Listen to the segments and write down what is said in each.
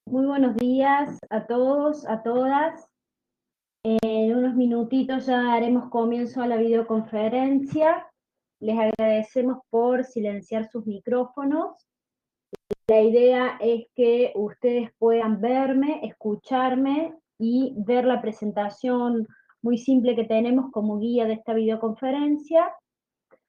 Muy buenos días a todos, a todas. En unos minutitos ya haremos comienzo a la videoconferencia. Les agradecemos por silenciar sus micrófonos. La idea es que ustedes puedan verme, escucharme y ver la presentación muy simple que tenemos como guía de esta videoconferencia.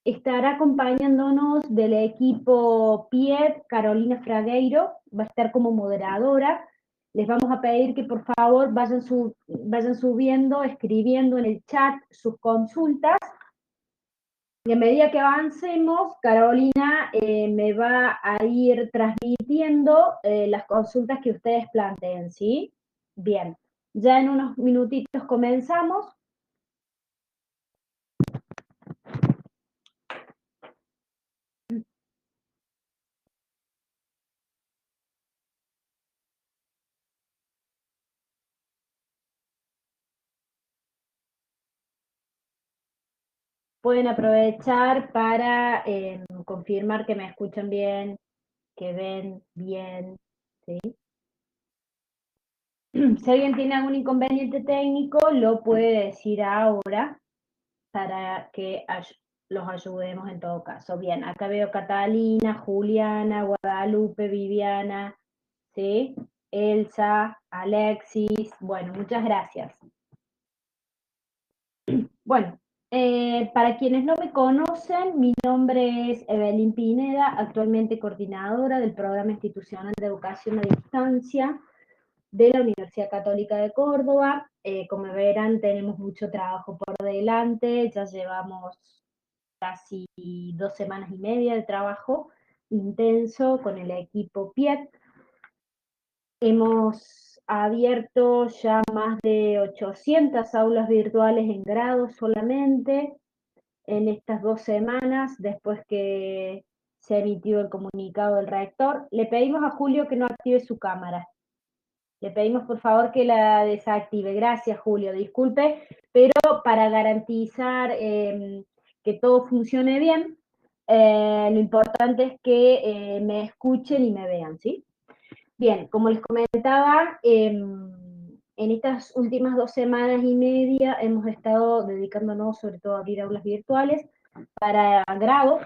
Estará acompañándonos del equipo PIED, Carolina Fragueiro, va a estar como moderadora. Les vamos a pedir que por favor vayan subiendo, escribiendo en el chat sus consultas. Y a medida que avancemos, Carolina me va a ir transmitiendo las consultas que ustedes planteen, ¿sí? Bien, ya en unos minutitos comenzamos. Pueden aprovechar para confirmar que me escuchan bien, que ven bien, ¿sí? Si alguien tiene algún inconveniente técnico, lo puede decir ahora para que los ayudemos en todo caso. Bien, acá veo Catalina, Juliana, Guadalupe, Viviana, ¿sí? Elsa, Alexis, bueno, muchas gracias. Bueno, para quienes no me conocen, mi nombre es Evelyn Pineda, actualmente coordinadora del Programa Institucional de Educación a Distancia de la Universidad Católica de Córdoba. Como verán, tenemos mucho trabajo por delante, ya llevamos casi 2 semanas y media de trabajo intenso con el equipo PIET. Hemos abierto ya más de 800 aulas virtuales en grado solamente en estas 2 semanas, después que se emitió el comunicado del rector. Le pedimos a Julio que no active su cámara. Le pedimos por favor que la desactive. Gracias, Julio. Disculpe, pero para garantizar que todo funcione bien, lo importante es que me escuchen y me vean, ¿sí? Bien, como les comentaba, en estas últimas 2 semanas y media hemos estado dedicándonos sobre todo a abrir aulas virtuales para grado,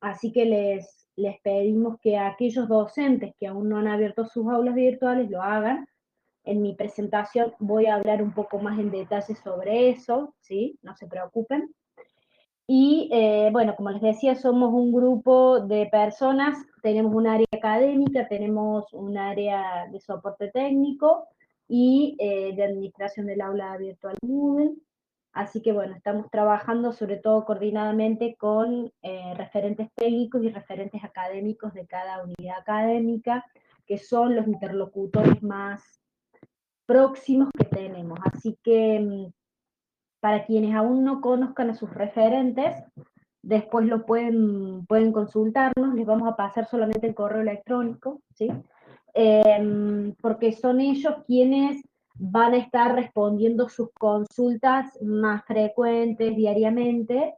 así que les pedimos que a aquellos docentes que aún no han abierto sus aulas virtuales lo hagan. En mi presentación voy a hablar un poco más en detalle sobre eso, ¿sí? No se preocupen. Y bueno, como les decía, somos un grupo de personas, tenemos un área académica, tenemos un área de soporte técnico y de administración del aula virtual Moodle. Así que bueno, estamos trabajando sobre todo coordinadamente con referentes técnicos y referentes académicos de cada unidad académica, que son los interlocutores más próximos que tenemos. Así que para quienes aún no conozcan a sus referentes, después lo pueden consultarnos, les vamos a pasar solamente el correo electrónico, ¿sí? Porque son ellos quienes van a estar respondiendo sus consultas más frecuentes diariamente,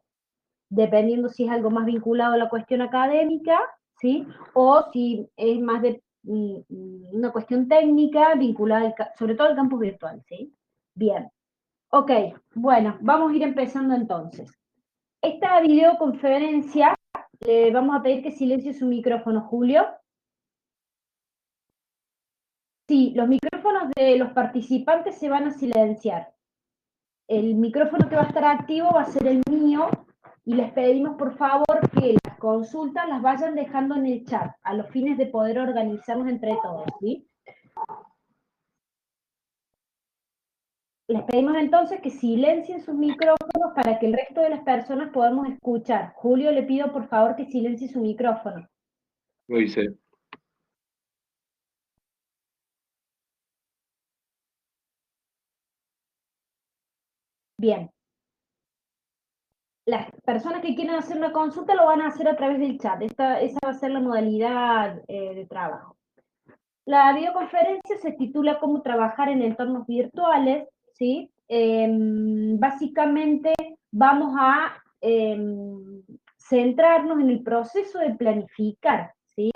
dependiendo si es algo más vinculado a la cuestión académica, ¿sí? O si es más de una cuestión técnica vinculada sobre todo al campus virtual, ¿sí? Bien. Ok, bueno, vamos a ir empezando entonces. Esta videoconferencia, le vamos a pedir que silencie su micrófono, Julio. Sí, los micrófonos de los participantes se van a silenciar. El micrófono que va a estar activo va a ser el mío y les pedimos por favor que las consultas las vayan dejando en el chat a los fines de poder organizarnos entre todos, ¿sí? Les pedimos entonces que silencien sus micrófonos para que el resto de las personas podamos escuchar. Julio, le pido por favor que silencie su micrófono. Lo hice. Bien. Las personas que quieran hacer una consulta lo van a hacer a través del chat. Esa va a ser la modalidad de trabajo. La videoconferencia se titula Cómo trabajar en entornos virtuales, ¿sí? Básicamente vamos a centrarnos en el proceso de planificar, ¿sí?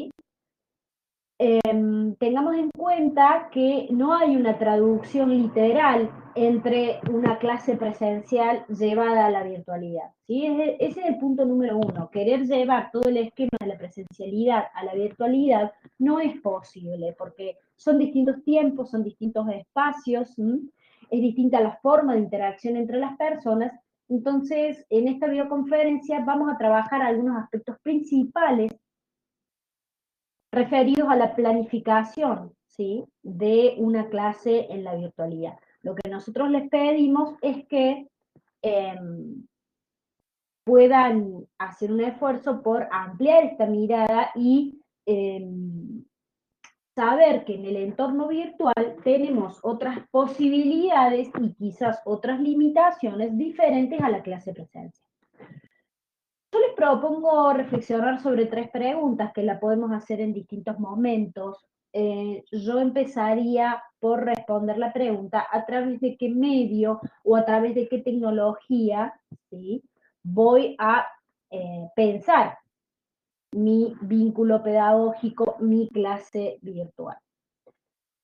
Tengamos en cuenta que no hay una traducción literal entre una clase presencial llevada a la virtualidad, ¿sí? Ese es el punto número uno. Querer llevar todo el esquema de la presencialidad a la virtualidad no es posible, porque son distintos tiempos, son distintos espacios, ¿sí? Es distinta la forma de interacción entre las personas. Entonces, en esta videoconferencia vamos a trabajar algunos aspectos principales referidos a la planificación, ¿sí? De una clase en la virtualidad. Lo que nosotros les pedimos es que eh, puedan hacer un esfuerzo por ampliar esta mirada y saber que en el entorno virtual tenemos otras posibilidades y quizás otras limitaciones diferentes a la clase presencial. Yo les propongo reflexionar sobre 3 preguntas que la podemos hacer en distintos momentos. Yo empezaría por responder la pregunta a través de qué medio o a través de qué tecnología, ¿sí? Voy a pensar mi vínculo pedagógico, mi clase virtual.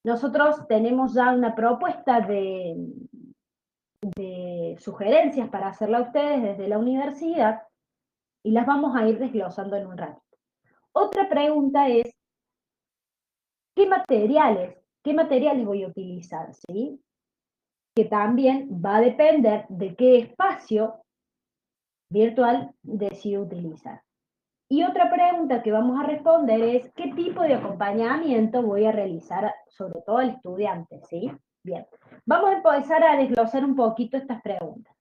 Nosotros tenemos ya una propuesta de sugerencias para hacerla a ustedes desde la universidad y las vamos a ir desglosando en un rato. Otra pregunta es, qué materiales voy a utilizar? ¿Sí? Que también va a depender de qué espacio virtual decido utilizar. Y otra pregunta que vamos a responder es, ¿qué tipo de acompañamiento voy a realizar, sobre todo al estudiante? ¿Sí? Bien, vamos a empezar a desglosar un poquito estas preguntas.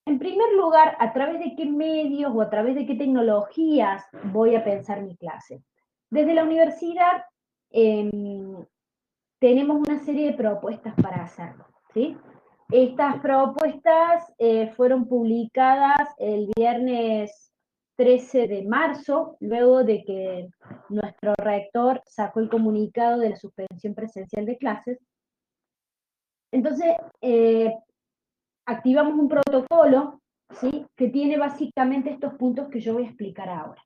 En primer lugar, ¿a través de qué medios o a través de qué tecnologías voy a pensar mi clase? Desde la universidad eh, tenemos una serie de propuestas para hacerlo, ¿sí? Estas propuestas fueron publicadas el viernes 13 de marzo, luego de que nuestro rector sacó el comunicado de la suspensión presencial de clases. Entonces, activamos un protocolo, ¿sí? Que tiene básicamente estos puntos que yo voy a explicar ahora.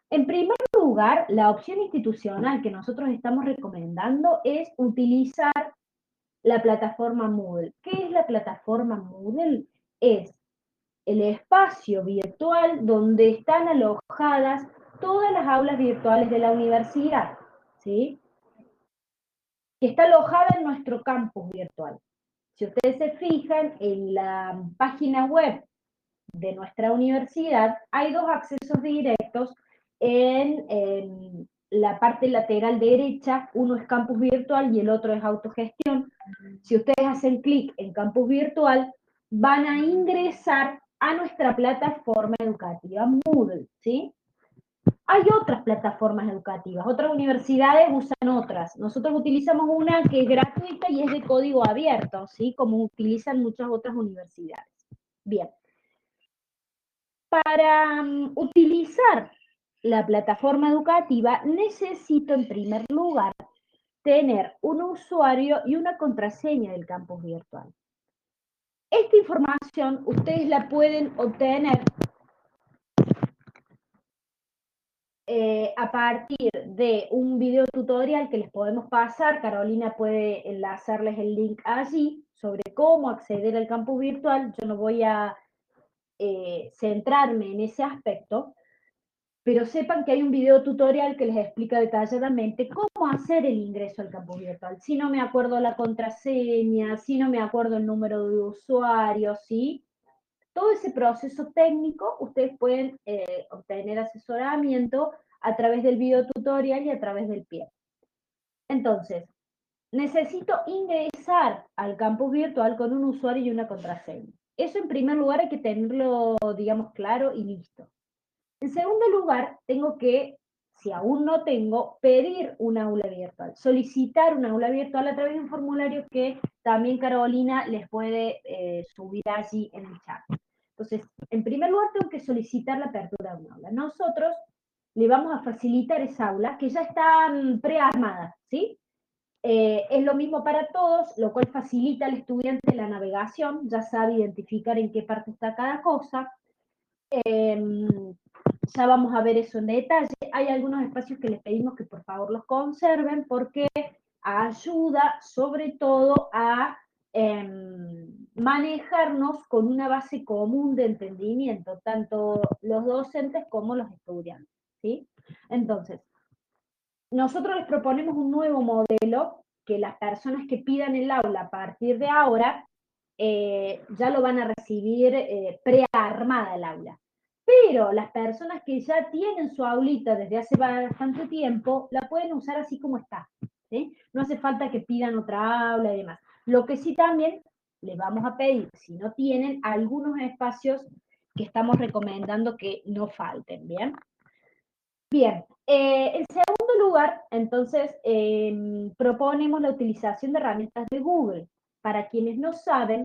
En primer lugar, la opción institucional que nosotros estamos recomendando es utilizar la plataforma Moodle. ¿Qué es la plataforma Moodle? Es el espacio virtual donde están alojadas todas las aulas virtuales de la universidad, ¿sí? Que está alojada en nuestro campus virtual. Si ustedes se fijan en la página web de nuestra universidad, hay dos accesos directos en la parte lateral derecha, uno es campus virtual y el otro es autogestión. Si ustedes hacen clic en campus virtual, van a ingresar a nuestra plataforma educativa Moodle, ¿sí? Hay otras plataformas educativas, otras universidades usan otras. Nosotros utilizamos una que es gratuita y es de código abierto, ¿sí? Como utilizan muchas otras universidades. Bien. Para utilizar la plataforma educativa necesito en primer lugar tener un usuario y una contraseña del campus virtual. Esta información ustedes la pueden obtener a partir de un video tutorial que les podemos pasar. Carolina puede enlazarles el link allí sobre cómo acceder al campus virtual. Yo no voy a centrarme en ese aspecto, pero sepan que hay un video tutorial que les explica detalladamente cómo hacer el ingreso al campus virtual. Si no me acuerdo la contraseña, si no me acuerdo el número de usuario, ¿sí? Todo ese proceso técnico, ustedes pueden obtener asesoramiento a través del video tutorial y a través del pie. Entonces, necesito ingresar al campus virtual con un usuario y una contraseña. Eso en primer lugar hay que tenerlo, digamos, claro y listo. En segundo lugar, tengo que, si aún no tengo, pedir un aula virtual, solicitar un aula virtual a través de un formulario que también Carolina les puede subir allí en el chat. Entonces, en primer lugar, tengo que solicitar la apertura de un aula. Nosotros le vamos a facilitar esa aula que ya está prearmada, ¿sí? Es lo mismo para todos, lo cual facilita al estudiante la navegación, ya sabe identificar en qué parte está cada cosa. Ya vamos a ver eso en detalle. Hay algunos espacios que les pedimos que por favor los conserven porque ayuda sobre todo a manejarnos con una base común de entendimiento, tanto los docentes como los estudiantes, ¿sí? Entonces, nosotros les proponemos un nuevo modelo que las personas que pidan el aula a partir de ahora ya lo van a recibir prearmada el aula. Pero las personas que ya tienen su aulita desde hace bastante tiempo, la pueden usar así como está. ¿Sí? No hace falta que pidan otra aula y demás. Lo que sí también les vamos a pedir, si no tienen, algunos espacios que estamos recomendando que no falten, ¿bien? Bien, en segundo lugar, entonces, proponemos la utilización de herramientas de Google. Para quienes no saben,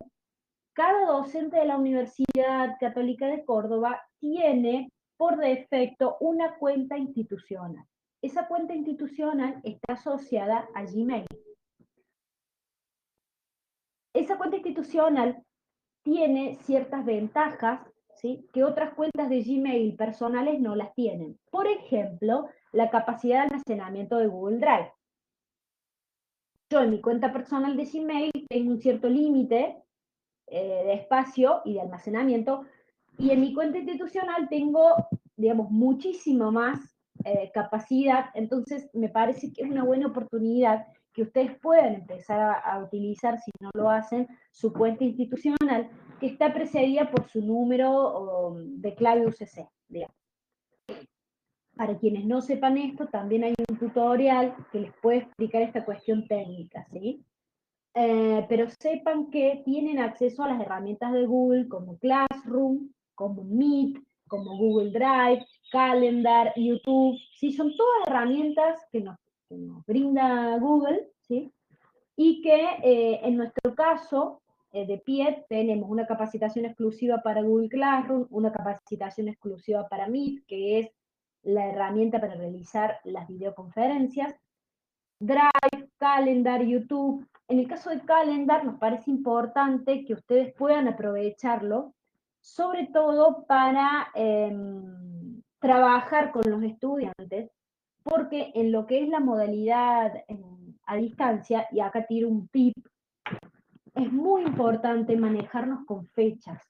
cada docente de la Universidad Católica de Córdoba tiene por defecto una cuenta institucional. Esa cuenta institucional está asociada a Gmail. Esa cuenta institucional tiene ciertas ventajas, ¿sí?, que otras cuentas de Gmail personales no las tienen. Por ejemplo, la capacidad de almacenamiento de Google Drive. Yo en mi cuenta personal de Gmail tengo un cierto límite de espacio y de almacenamiento, y en mi cuenta institucional tengo, digamos, muchísimo más capacidad. Entonces me parece que es una buena oportunidad que ustedes puedan empezar a utilizar, si no lo hacen, su cuenta institucional, que está precedida por su número de clave UCC, digamos. Para quienes no sepan esto, también hay un tutorial que les puede explicar esta cuestión técnica, ¿sí? Pero sepan que tienen acceso a las herramientas de Google como Classroom, como Meet, como Google Drive, Calendar, YouTube, ¿sí? Son todas herramientas que nos brinda Google, ¿sí? Y que en nuestro caso de PIET tenemos una capacitación exclusiva para Google Classroom, una capacitación exclusiva para Meet, que es la herramienta para realizar las videoconferencias, Drive, Calendar, YouTube. En el caso de Calendar nos parece importante que ustedes puedan aprovecharlo, sobre todo para trabajar con los estudiantes, porque en lo que es la modalidad a distancia, y acá tiro un tip, es muy importante manejarnos con fechas,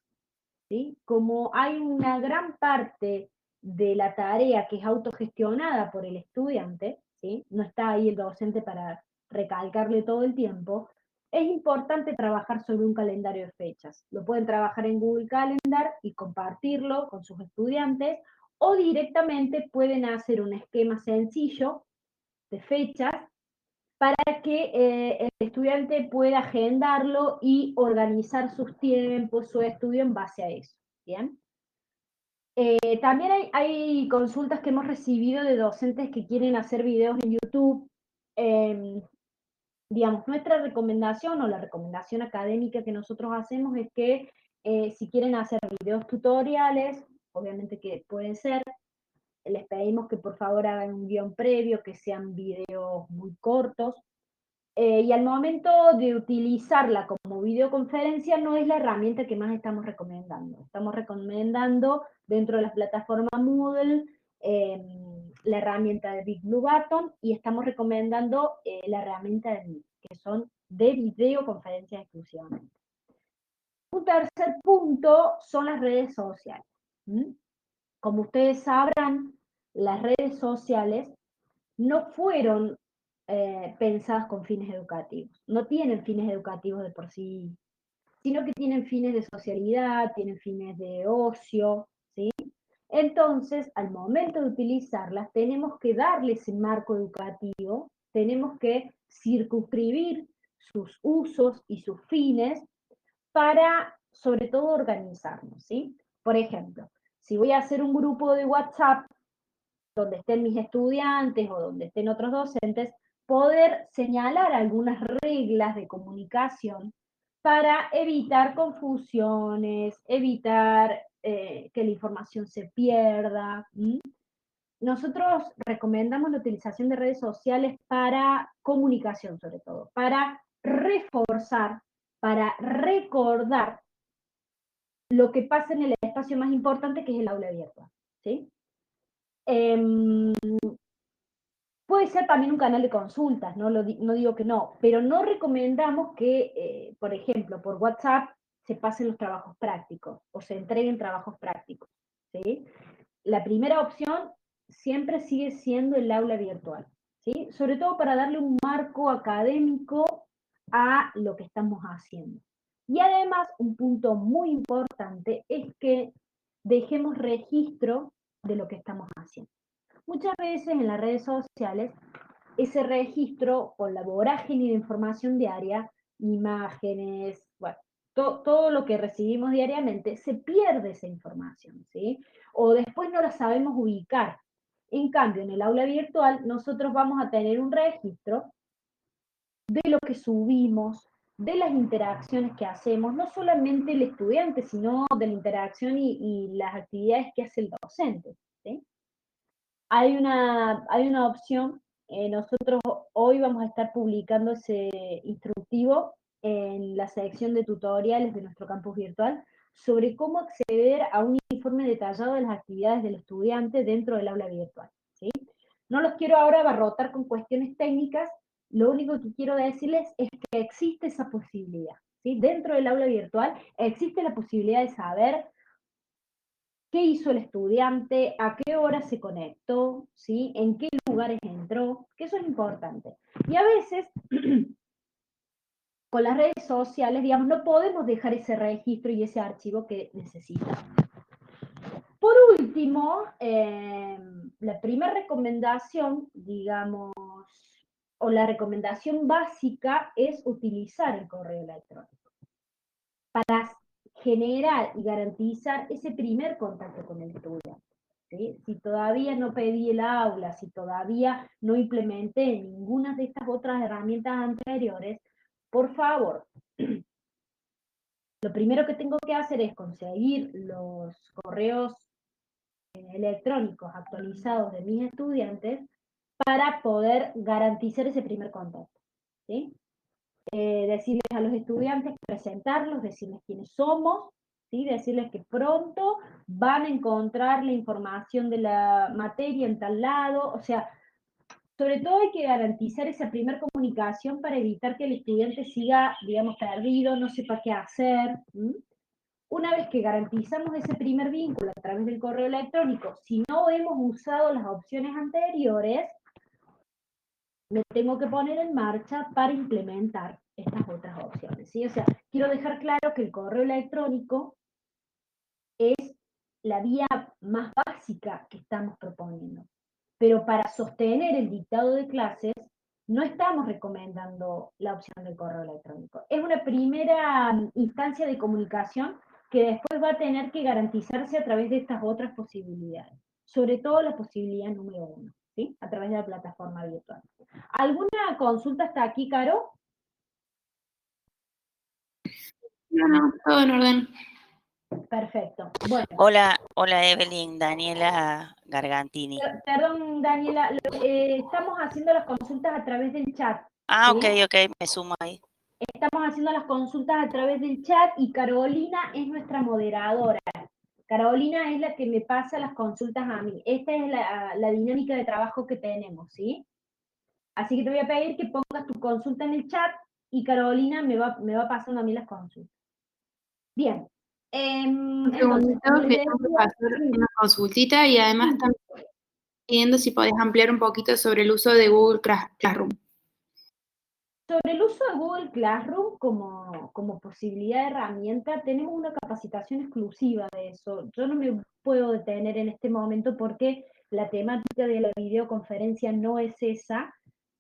¿sí? Como hay una gran parte de la tarea que es autogestionada por el estudiante, ¿sí? No está ahí el docente para recalcarle todo el tiempo, es importante trabajar sobre un calendario de fechas. Lo pueden trabajar en Google Calendar y compartirlo con sus estudiantes, o directamente pueden hacer un esquema sencillo de fechas para que el estudiante pueda agendarlo y organizar sus tiempos, su estudio en base a eso. ¿Bien? También hay consultas que hemos recibido de docentes que quieren hacer videos en YouTube. Digamos, nuestra recomendación o la recomendación académica que nosotros hacemos es que si quieren hacer videos tutoriales, obviamente que pueden ser, les pedimos que por favor hagan un guión previo, que sean videos muy cortos, y al momento de utilizarla como videoconferencia no es la herramienta que más estamos recomendando. Estamos recomendando dentro de la plataforma Moodle la herramienta de Big Blue Button, y estamos recomendando la herramienta de Meet, que son de videoconferencias exclusivamente. Un tercer punto son las redes sociales. Como ustedes sabrán, las redes sociales no fueron pensadas con fines educativos, no tienen fines educativos de por sí, sino que tienen fines de socialidad, tienen fines de ocio, ¿sí? Entonces, al momento de utilizarlas, tenemos que darle ese marco educativo, tenemos que circunscribir sus usos y sus fines para, sobre todo, organizarnos, ¿sí? Por ejemplo, si voy a hacer un grupo de WhatsApp donde estén mis estudiantes o donde estén otros docentes, poder señalar algunas reglas de comunicación para evitar confusiones, evitar que la información se pierda. Nosotros recomendamos la utilización de redes sociales para comunicación, sobre todo, para reforzar, para recordar lo que pasa en el espacio más importante, que es el aula virtual, ¿sí? Eh, Puede ser también un canal de consultas, no digo que no, pero no recomendamos que, por ejemplo, por WhatsApp se pasen los trabajos prácticos o se entreguen trabajos prácticos, ¿sí? La primera opción siempre sigue siendo el aula virtual, ¿sí? Sobre todo para darle un marco académico a lo que estamos haciendo. Y además, un punto muy importante es que dejemos registro de lo que estamos haciendo. Muchas veces en las redes sociales ese registro con la vorágine de información diaria, imágenes, bueno, todo lo que recibimos diariamente, se pierde esa información, ¿sí? O después no la sabemos ubicar. En cambio, en el aula virtual, nosotros vamos a tener un registro de lo que subimos, de las interacciones que hacemos, no solamente el estudiante, sino de la interacción y las actividades que hace el docente, ¿sí? Hay una opción, nosotros hoy vamos a estar publicando ese instructivo en la sección de tutoriales de nuestro campus virtual sobre cómo acceder a un informe detallado de las actividades del estudiante dentro del aula virtual, ¿sí? No los quiero ahora abarrotar con cuestiones técnicas, lo único que quiero decirles es que existe esa posibilidad, ¿sí? Dentro del aula virtual existe la posibilidad de saber qué hizo el estudiante, a qué hora se conectó, ¿sí? En qué lugares entró, que eso es importante. Y a veces, con las redes sociales, digamos, no podemos dejar ese registro y ese archivo que necesitamos. Por último, la primera recomendación, digamos, o la recomendación básica es utilizar el correo electrónico para generar y garantizar ese primer contacto con el estudiante. ¿Sí? Si todavía no pedí el aula, si todavía no implementé ninguna de estas otras herramientas anteriores, por favor, lo primero que tengo que hacer es conseguir los correos electrónicos actualizados de mis estudiantes para poder garantizar ese primer contacto, ¿sí? Decirles a los estudiantes, presentarlos, decirles quiénes somos, ¿sí? Decirles que pronto van a encontrar la información de la materia en tal lado, o sea, sobre todo hay que garantizar esa primera comunicación para evitar que el estudiante siga, digamos, perdido, no sepa qué hacer. ¿Mm? Una vez que garantizamos ese primer vínculo a través del correo electrónico, si no hemos usado las opciones anteriores, me tengo que poner en marcha para implementar estas otras opciones, ¿sí? O sea, quiero dejar claro que el correo electrónico es la vía más básica que estamos proponiendo. Pero para sostener el dictado de clases, no estamos recomendando la opción del correo electrónico. Es una primera instancia de comunicación que después va a tener que garantizarse a través de estas otras posibilidades. Sobre todo la posibilidad número 1, ¿sí? A través de la plataforma virtual. ¿Alguna consulta hasta aquí, Caro? No, no, todo en orden. Perfecto. Bueno. Hola, hola Evelyn, Daniela Gargantini. Perdón, Daniela, estamos haciendo las consultas a través del chat, Ah, ¿sí? ok, me sumo ahí. Estamos haciendo las consultas a través del chat y Carolina es nuestra moderadora. Carolina es la que me pasa las consultas a mí. Esta es la dinámica de trabajo que tenemos, ¿sí? Así que te voy a pedir que pongas tu consulta en el chat y Carolina me va pasando a mí las consultas. Bien. Un Entonces, segundito, como les que tengo que decía, pasar una consultita y además también pidiendo si podés ampliar un poquito sobre el uso de Google Classroom. sobre el uso de Google Classroom como posibilidad de herramienta, tenemos una capacitación exclusiva de eso. Yo no me puedo detener en este momento porque la temática de la videoconferencia no es esa,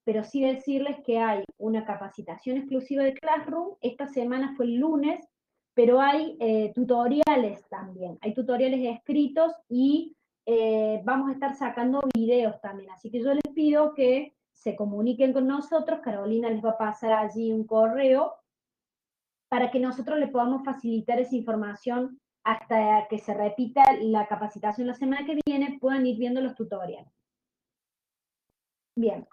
pero sí decirles que hay una capacitación exclusiva de Classroom. Esta semana fue el lunes, pero hay tutoriales también. Hay tutoriales escritos y vamos a estar sacando videos también. Así que yo les pido que se comuniquen con nosotros. Carolina les va a pasar allí un correo para que nosotros les podamos facilitar esa información hasta que se repita la capacitación la semana que viene, puedan ir viendo los tutoriales. Bien.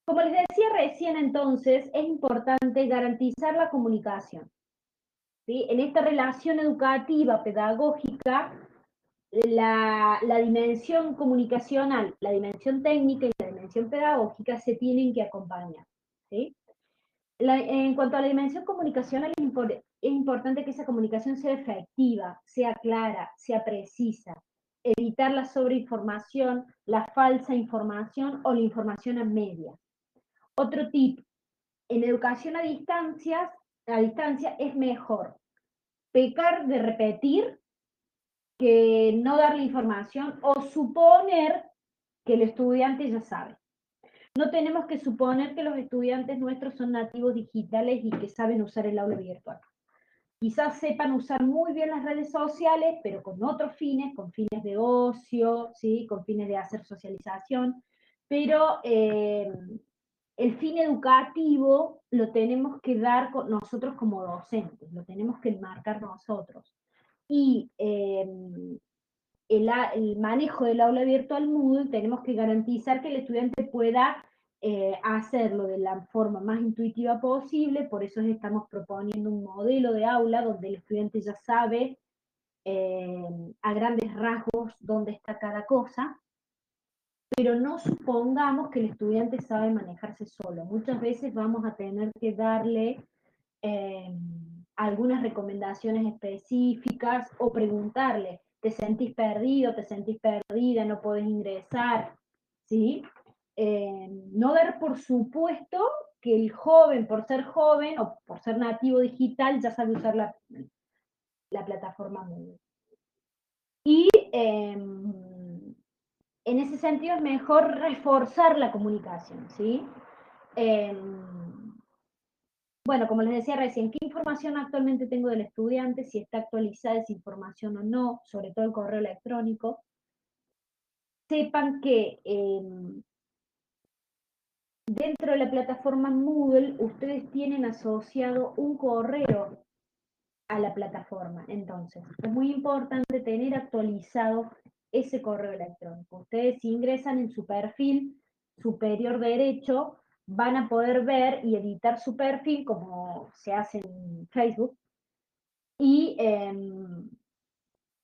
Como les decía recién entonces, es importante garantizar la comunicación, ¿sí? En esta relación educativa, pedagógica, la dimensión comunicacional, la dimensión técnica y la dimensión pedagógica se tienen que acompañar, ¿sí? En cuanto a la dimensión comunicacional, es importante que esa comunicación sea efectiva, sea clara, sea precisa, evitar la sobreinformación, la falsa información o la información a medias. Otro tip, en educación a distancia es mejor pecar de repetir que no darle información o suponer que el estudiante ya sabe. No tenemos que suponer que los estudiantes nuestros son nativos digitales y que saben usar el aula virtual. Quizás sepan usar muy bien las redes sociales, pero con otros fines, con fines de ocio, ¿sí? Con fines de hacer socialización, pero el fin educativo lo tenemos que dar nosotros como docentes, lo tenemos que enmarcar nosotros. Y el manejo del aula virtual Moodle, tenemos que garantizar que el estudiante pueda hacerlo de la forma más intuitiva posible, por eso estamos proponiendo un modelo de aula donde el estudiante ya sabe a grandes rasgos dónde está cada cosa, pero no supongamos que el estudiante sabe manejarse solo. Muchas veces vamos a tener que darle algunas recomendaciones específicas o preguntarle, ¿te sentís perdido, te sentís perdida, no podés ingresar? ¿Sí? No dar por supuesto que el joven, por ser joven o por ser nativo digital, ya sabe usar la plataforma Moodle. Y en ese sentido es mejor reforzar la comunicación, ¿sí? Bueno, como les decía recién, ¿qué información actualmente tengo del estudiante? Si está actualizada esa información o no, sobre todo el correo electrónico. Sepan que dentro de la plataforma Moodle, ustedes tienen asociado un correo a la plataforma. Entonces, es muy importante tener actualizado ese correo electrónico. Ustedes si ingresan en su perfil superior derecho, van a poder ver y editar su perfil como se hace en Facebook y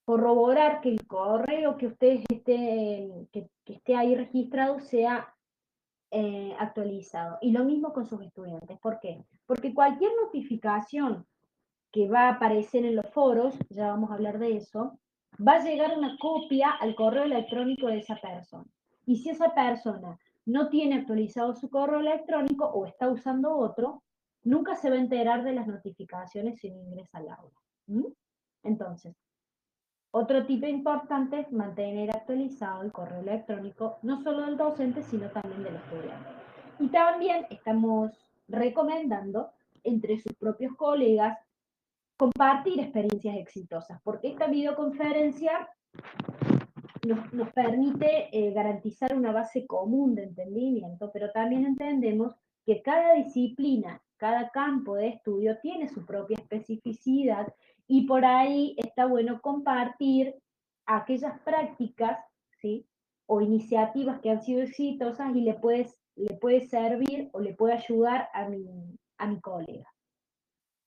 corroborar que el correo que ustedes que esté ahí registrado sea actualizado. Y lo mismo con sus estudiantes. ¿Por qué? Porque cualquier notificación que va a aparecer en los foros, ya vamos a hablar de eso, va a llegar una copia al correo electrónico de esa persona. Y si esa persona no tiene actualizado su correo electrónico o está usando otro, nunca se va a enterar de las notificaciones si no ingresa al aula. Entonces, otro tip importante es mantener actualizado el correo electrónico, no solo del docente, sino también del estudiante. Y también estamos recomendando entre sus propios colegas compartir experiencias exitosas, porque esta videoconferencia nos permite garantizar una base común de entendimiento, pero también entendemos que cada disciplina, cada campo de estudio tiene su propia especificidad y por ahí está bueno compartir aquellas prácticas, ¿sí? O iniciativas que han sido exitosas y le puede servir o le puede ayudar a mi colega.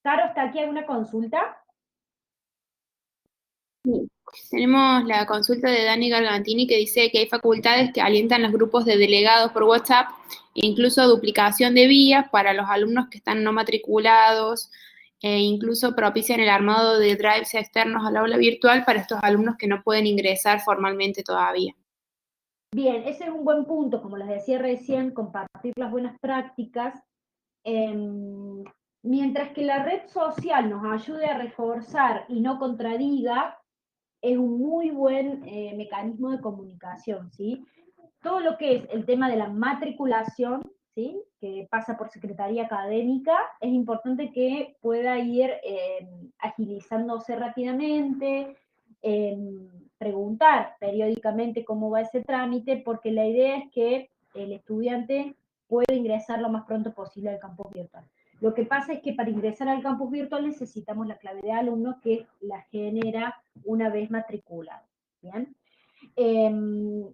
Caro, ¿está aquí alguna consulta? Sí. Tenemos la consulta de Dani Gargantini que dice que hay facultades que alientan los grupos de delegados por WhatsApp e incluso duplicación de vías para los alumnos que están no matriculados e incluso propician el armado de drives externos al aula virtual para estos alumnos que no pueden ingresar formalmente todavía. Bien, ese es un buen punto, como les decía recién, compartir las buenas prácticas. Mientras que la red social nos ayude a reforzar y no contradiga, es un muy buen mecanismo de comunicación, ¿sí? Todo lo que es el tema de la matriculación, ¿sí? Que pasa por secretaría académica, es importante que pueda ir agilizándose rápidamente, preguntar periódicamente cómo va ese trámite, porque la idea es que el estudiante pueda ingresar lo más pronto posible al campus virtual. Lo que pasa es que para ingresar al campus virtual necesitamos la clave de alumno que la genera una vez matriculado. ¿Bien?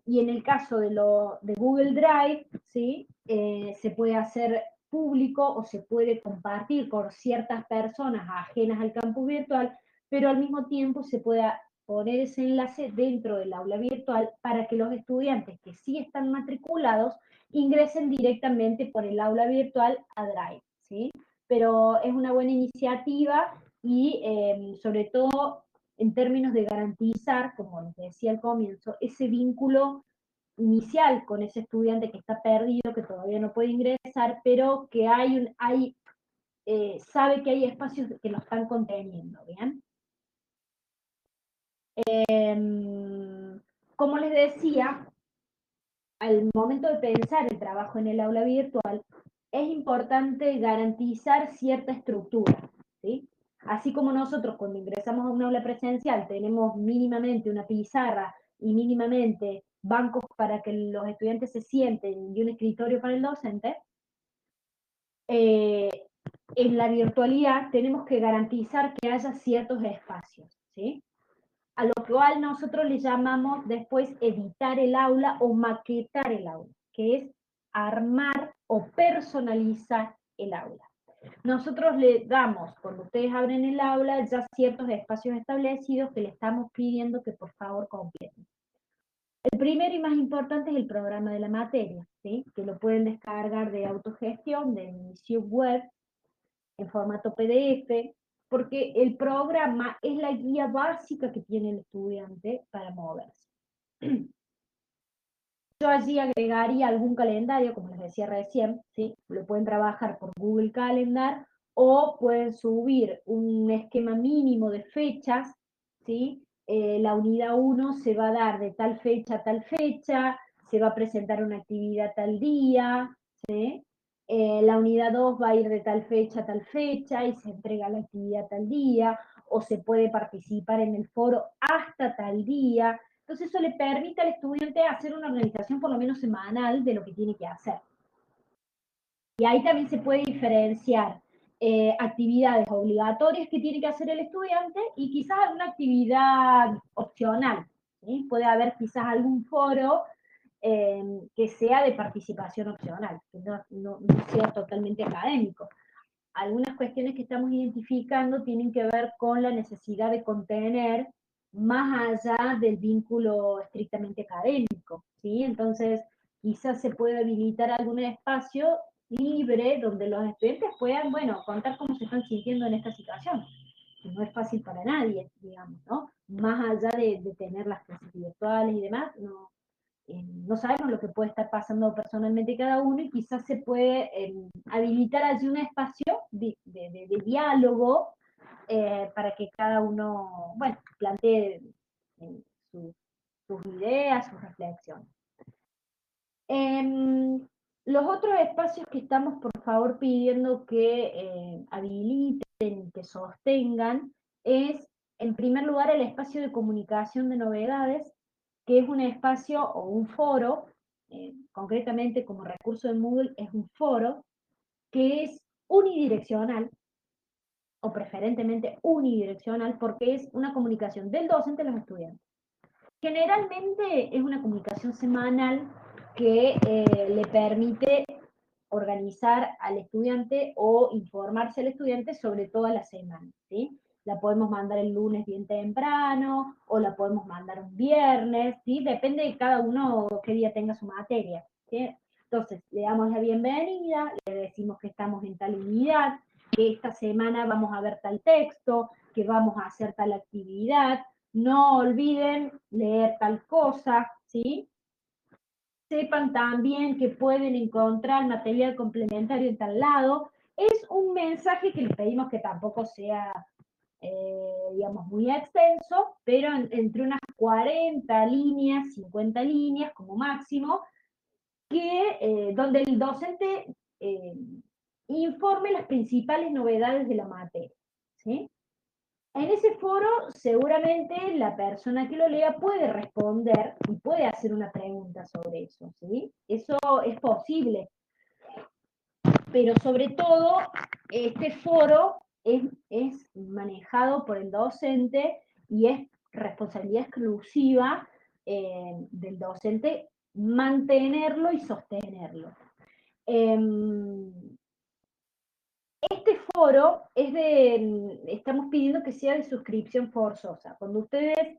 Y en el caso de Google Drive, ¿sí? Se puede hacer público o se puede compartir con ciertas personas ajenas al campus virtual, pero al mismo tiempo se pueda poner ese enlace dentro del aula virtual para que los estudiantes que sí están matriculados ingresen directamente por el aula virtual a Drive, ¿sí? Pero es una buena iniciativa y sobre todo en términos de garantizar, como les decía al comienzo, ese vínculo inicial con ese estudiante que está perdido, que todavía no puede ingresar, pero que sabe que hay espacios que lo están conteniendo, ¿bien? Como les decía, al momento de pensar el trabajo en el aula virtual, es importante garantizar cierta estructura, ¿sí? Así como nosotros cuando ingresamos a un aula presencial tenemos mínimamente una pizarra y mínimamente bancos para que los estudiantes se sienten y un escritorio para el docente, en la virtualidad tenemos que garantizar que haya ciertos espacios, ¿sí? A lo cual nosotros le llamamos después editar el aula o maquetar el aula, que es armar o personalizar el aula. Nosotros le damos, cuando ustedes abren el aula, ya ciertos espacios establecidos que le estamos pidiendo que por favor completen. El primero y más importante es el programa de la materia, ¿sí? Que lo pueden descargar de autogestión, de inicio web, en formato PDF, porque el programa es la guía básica que tiene el estudiante para moverse. Yo allí agregaría algún calendario, como les decía recién, ¿sí? Lo pueden trabajar por Google Calendar o pueden subir un esquema mínimo de fechas, ¿sí? La unidad 1 se va a dar de tal fecha a tal fecha, se va a presentar una actividad tal día, ¿sí? La unidad 2 va a ir de tal fecha a tal fecha y se entrega la actividad tal día, o se puede participar en el foro hasta tal día. Entonces eso le permite al estudiante hacer una organización por lo menos semanal de lo que tiene que hacer. Y ahí también se puede diferenciar actividades obligatorias que tiene que hacer el estudiante y quizás alguna actividad opcional, ¿sí? Puede haber quizás algún foro que sea de participación opcional, que no sea totalmente académico. Algunas cuestiones que estamos identificando tienen que ver con la necesidad de contener más allá del vínculo estrictamente académico, ¿sí? Entonces, quizás se puede habilitar algún espacio libre donde los estudiantes puedan, bueno, contar cómo se están sintiendo en esta situación, que no es fácil para nadie, digamos, ¿no? Más allá de tener las clases virtuales y demás, no sabemos lo que puede estar pasando personalmente cada uno y quizás se puede habilitar allí un espacio de diálogo para que cada uno, bueno, plantee sus, sus ideas, sus reflexiones. Los otros espacios que estamos, por favor, pidiendo que habiliten, que sostengan, es, en primer lugar, el espacio de comunicación de novedades, que es un espacio o un foro, concretamente como recurso de Moodle es un foro, que es unidireccional, o preferentemente unidireccional, porque es una comunicación del docente a los estudiantes. Generalmente es una comunicación semanal que le permite organizar al estudiante o informarse al estudiante sobre toda la semana, ¿sí? La podemos mandar el lunes bien temprano o la podemos mandar un viernes, ¿sí? Depende de cada uno qué día tenga su materia, ¿sí? Entonces, le damos la bienvenida, le decimos que estamos en tal unidad, que esta semana vamos a ver tal texto, que vamos a hacer tal actividad, no olviden leer tal cosa, ¿sí? Sepan también que pueden encontrar material complementario en tal lado. Es un mensaje que les pedimos que tampoco sea, digamos, muy extenso, pero entre unas 40 líneas, 50 líneas como máximo, donde el docente informe las principales novedades de la materia, ¿sí? En ese foro, seguramente la persona que lo lea puede responder y puede hacer una pregunta sobre eso, ¿sí? Eso es posible. Pero sobre todo, este foro es manejado por el docente y es responsabilidad exclusiva del docente mantenerlo y sostenerlo. Este foro estamos pidiendo que sea de suscripción forzosa. Cuando ustedes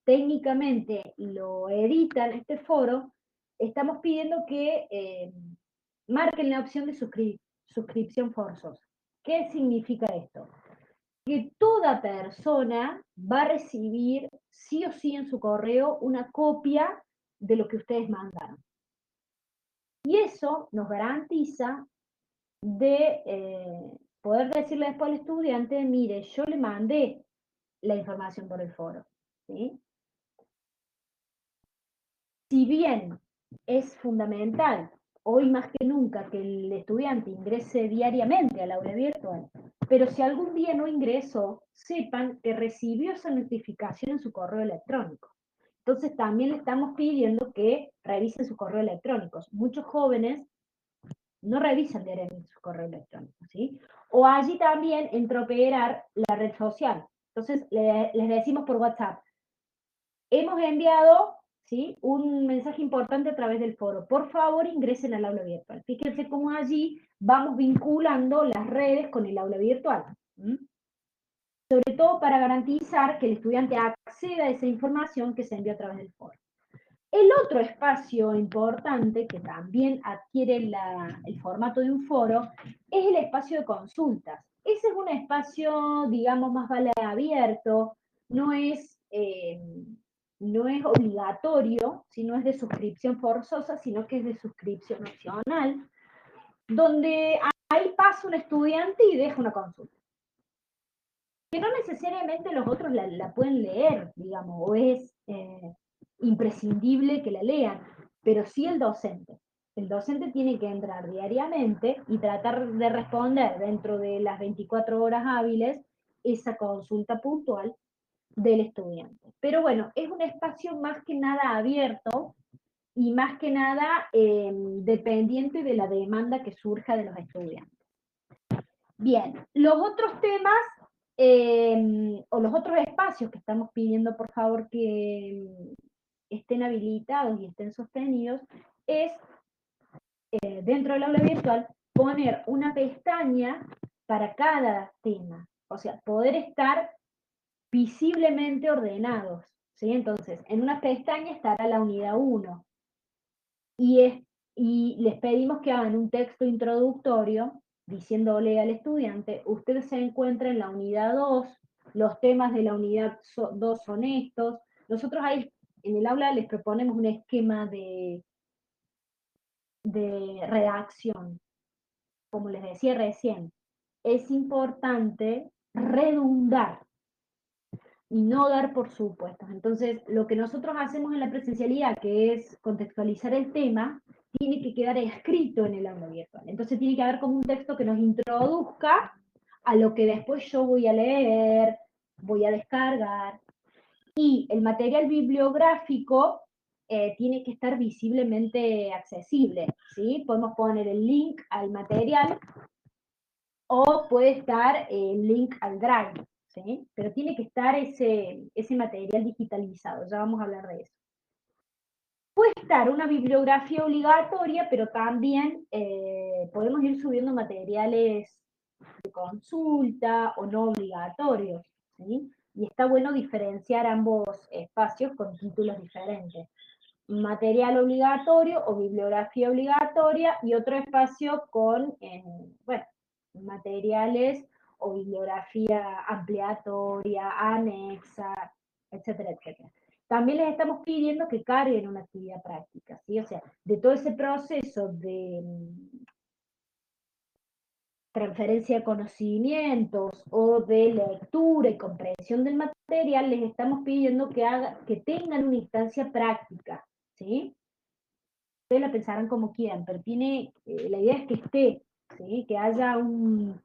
técnicamente lo editan, este foro, estamos pidiendo que marquen la opción de suscripción forzosa. ¿Qué significa esto? Que toda persona va a recibir sí o sí en su correo una copia de lo que ustedes mandaron. Y eso nos garantiza de poder decirle después al estudiante, mire, yo le mandé la información por el foro, ¿sí? Si bien es fundamental, hoy más que nunca, que el estudiante ingrese diariamente al aula virtual, pero si algún día no ingresó, sepan que recibió esa notificación en su correo electrónico. Entonces también le estamos pidiendo que revisen sus correos electrónicos. Muchos jóvenes no revisan diariamente su correo electrónico, ¿sí? O allí también entra a operar la red social. Entonces les decimos por WhatsApp, hemos enviado, ¿sí?, un mensaje importante a través del foro. Por favor, ingresen al aula virtual. Fíjense cómo allí vamos vinculando las redes con el aula virtual. Sobre todo para garantizar que el estudiante acceda a esa información que se envió a través del foro. El otro espacio importante que también adquiere el formato de un foro es el espacio de consultas. Ese es un espacio, digamos, más vale abierto, no no es obligatorio, no es de suscripción forzosa, sino que es de suscripción opcional, donde ahí pasa un estudiante y deja una consulta. Que no necesariamente los otros la pueden leer, digamos, o es imprescindible que la lean, pero sí el docente. El docente tiene que entrar diariamente y tratar de responder dentro de las 24 horas hábiles esa consulta puntual del estudiante. Pero bueno, es un espacio más que nada abierto y más que nada dependiente de la demanda que surja de los estudiantes. Bien, los otros temas o los otros espacios que estamos pidiendo, por favor, que estén habilitados y estén sostenidos, es dentro del aula virtual poner una pestaña para cada tema, o sea, poder estar visiblemente ordenados, ¿sí? Entonces, en una pestaña estará la unidad 1 y les pedimos que hagan un texto introductorio diciéndole al estudiante, usted se encuentra en la unidad 2, los temas de la unidad 2 son estos. Nosotros ahí en el aula les proponemos un esquema de redacción. Como les decía recién, es importante redundar y no dar por supuestos. Entonces, lo que nosotros hacemos en la presencialidad, que es contextualizar el tema, tiene que quedar escrito en el aula virtual. Entonces tiene que haber como un texto que nos introduzca a lo que después yo voy a leer, voy a descargar. Y el material bibliográfico tiene que estar visiblemente accesible, ¿sí? Podemos poner el link al material o puede estar el link al Drive, ¿sí? Pero tiene que estar ese material digitalizado, ya vamos a hablar de eso. Puede estar una bibliografía obligatoria, pero también podemos ir subiendo materiales de consulta o no obligatorios, ¿sí? Y está bueno diferenciar ambos espacios con títulos diferentes. Material obligatorio o bibliografía obligatoria y otro espacio con, bueno, materiales o bibliografía ampliatoria, anexa, etcétera, etcétera. También les estamos pidiendo que carguen una actividad práctica, ¿sí? O sea, de todo ese proceso de transferencia de conocimientos o de lectura y comprensión del material, les estamos pidiendo que tengan una instancia práctica, ¿sí? Ustedes la pensarán como quieran, pero la idea es que esté, ¿sí? Que haya un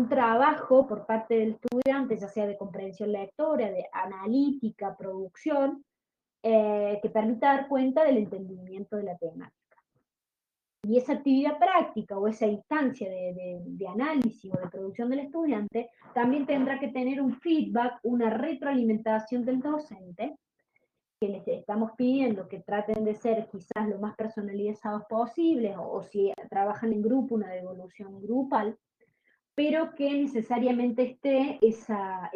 trabajo por parte del estudiante, ya sea de comprensión lectora, de analítica, producción, que permita dar cuenta del entendimiento de la temática. Y esa actividad práctica o esa instancia de análisis o de producción del estudiante también tendrá que tener un feedback, una retroalimentación del docente, que les estamos pidiendo que traten de ser quizás lo más personalizados posibles, o si trabajan en grupo, una devolución grupal, pero que necesariamente esté esa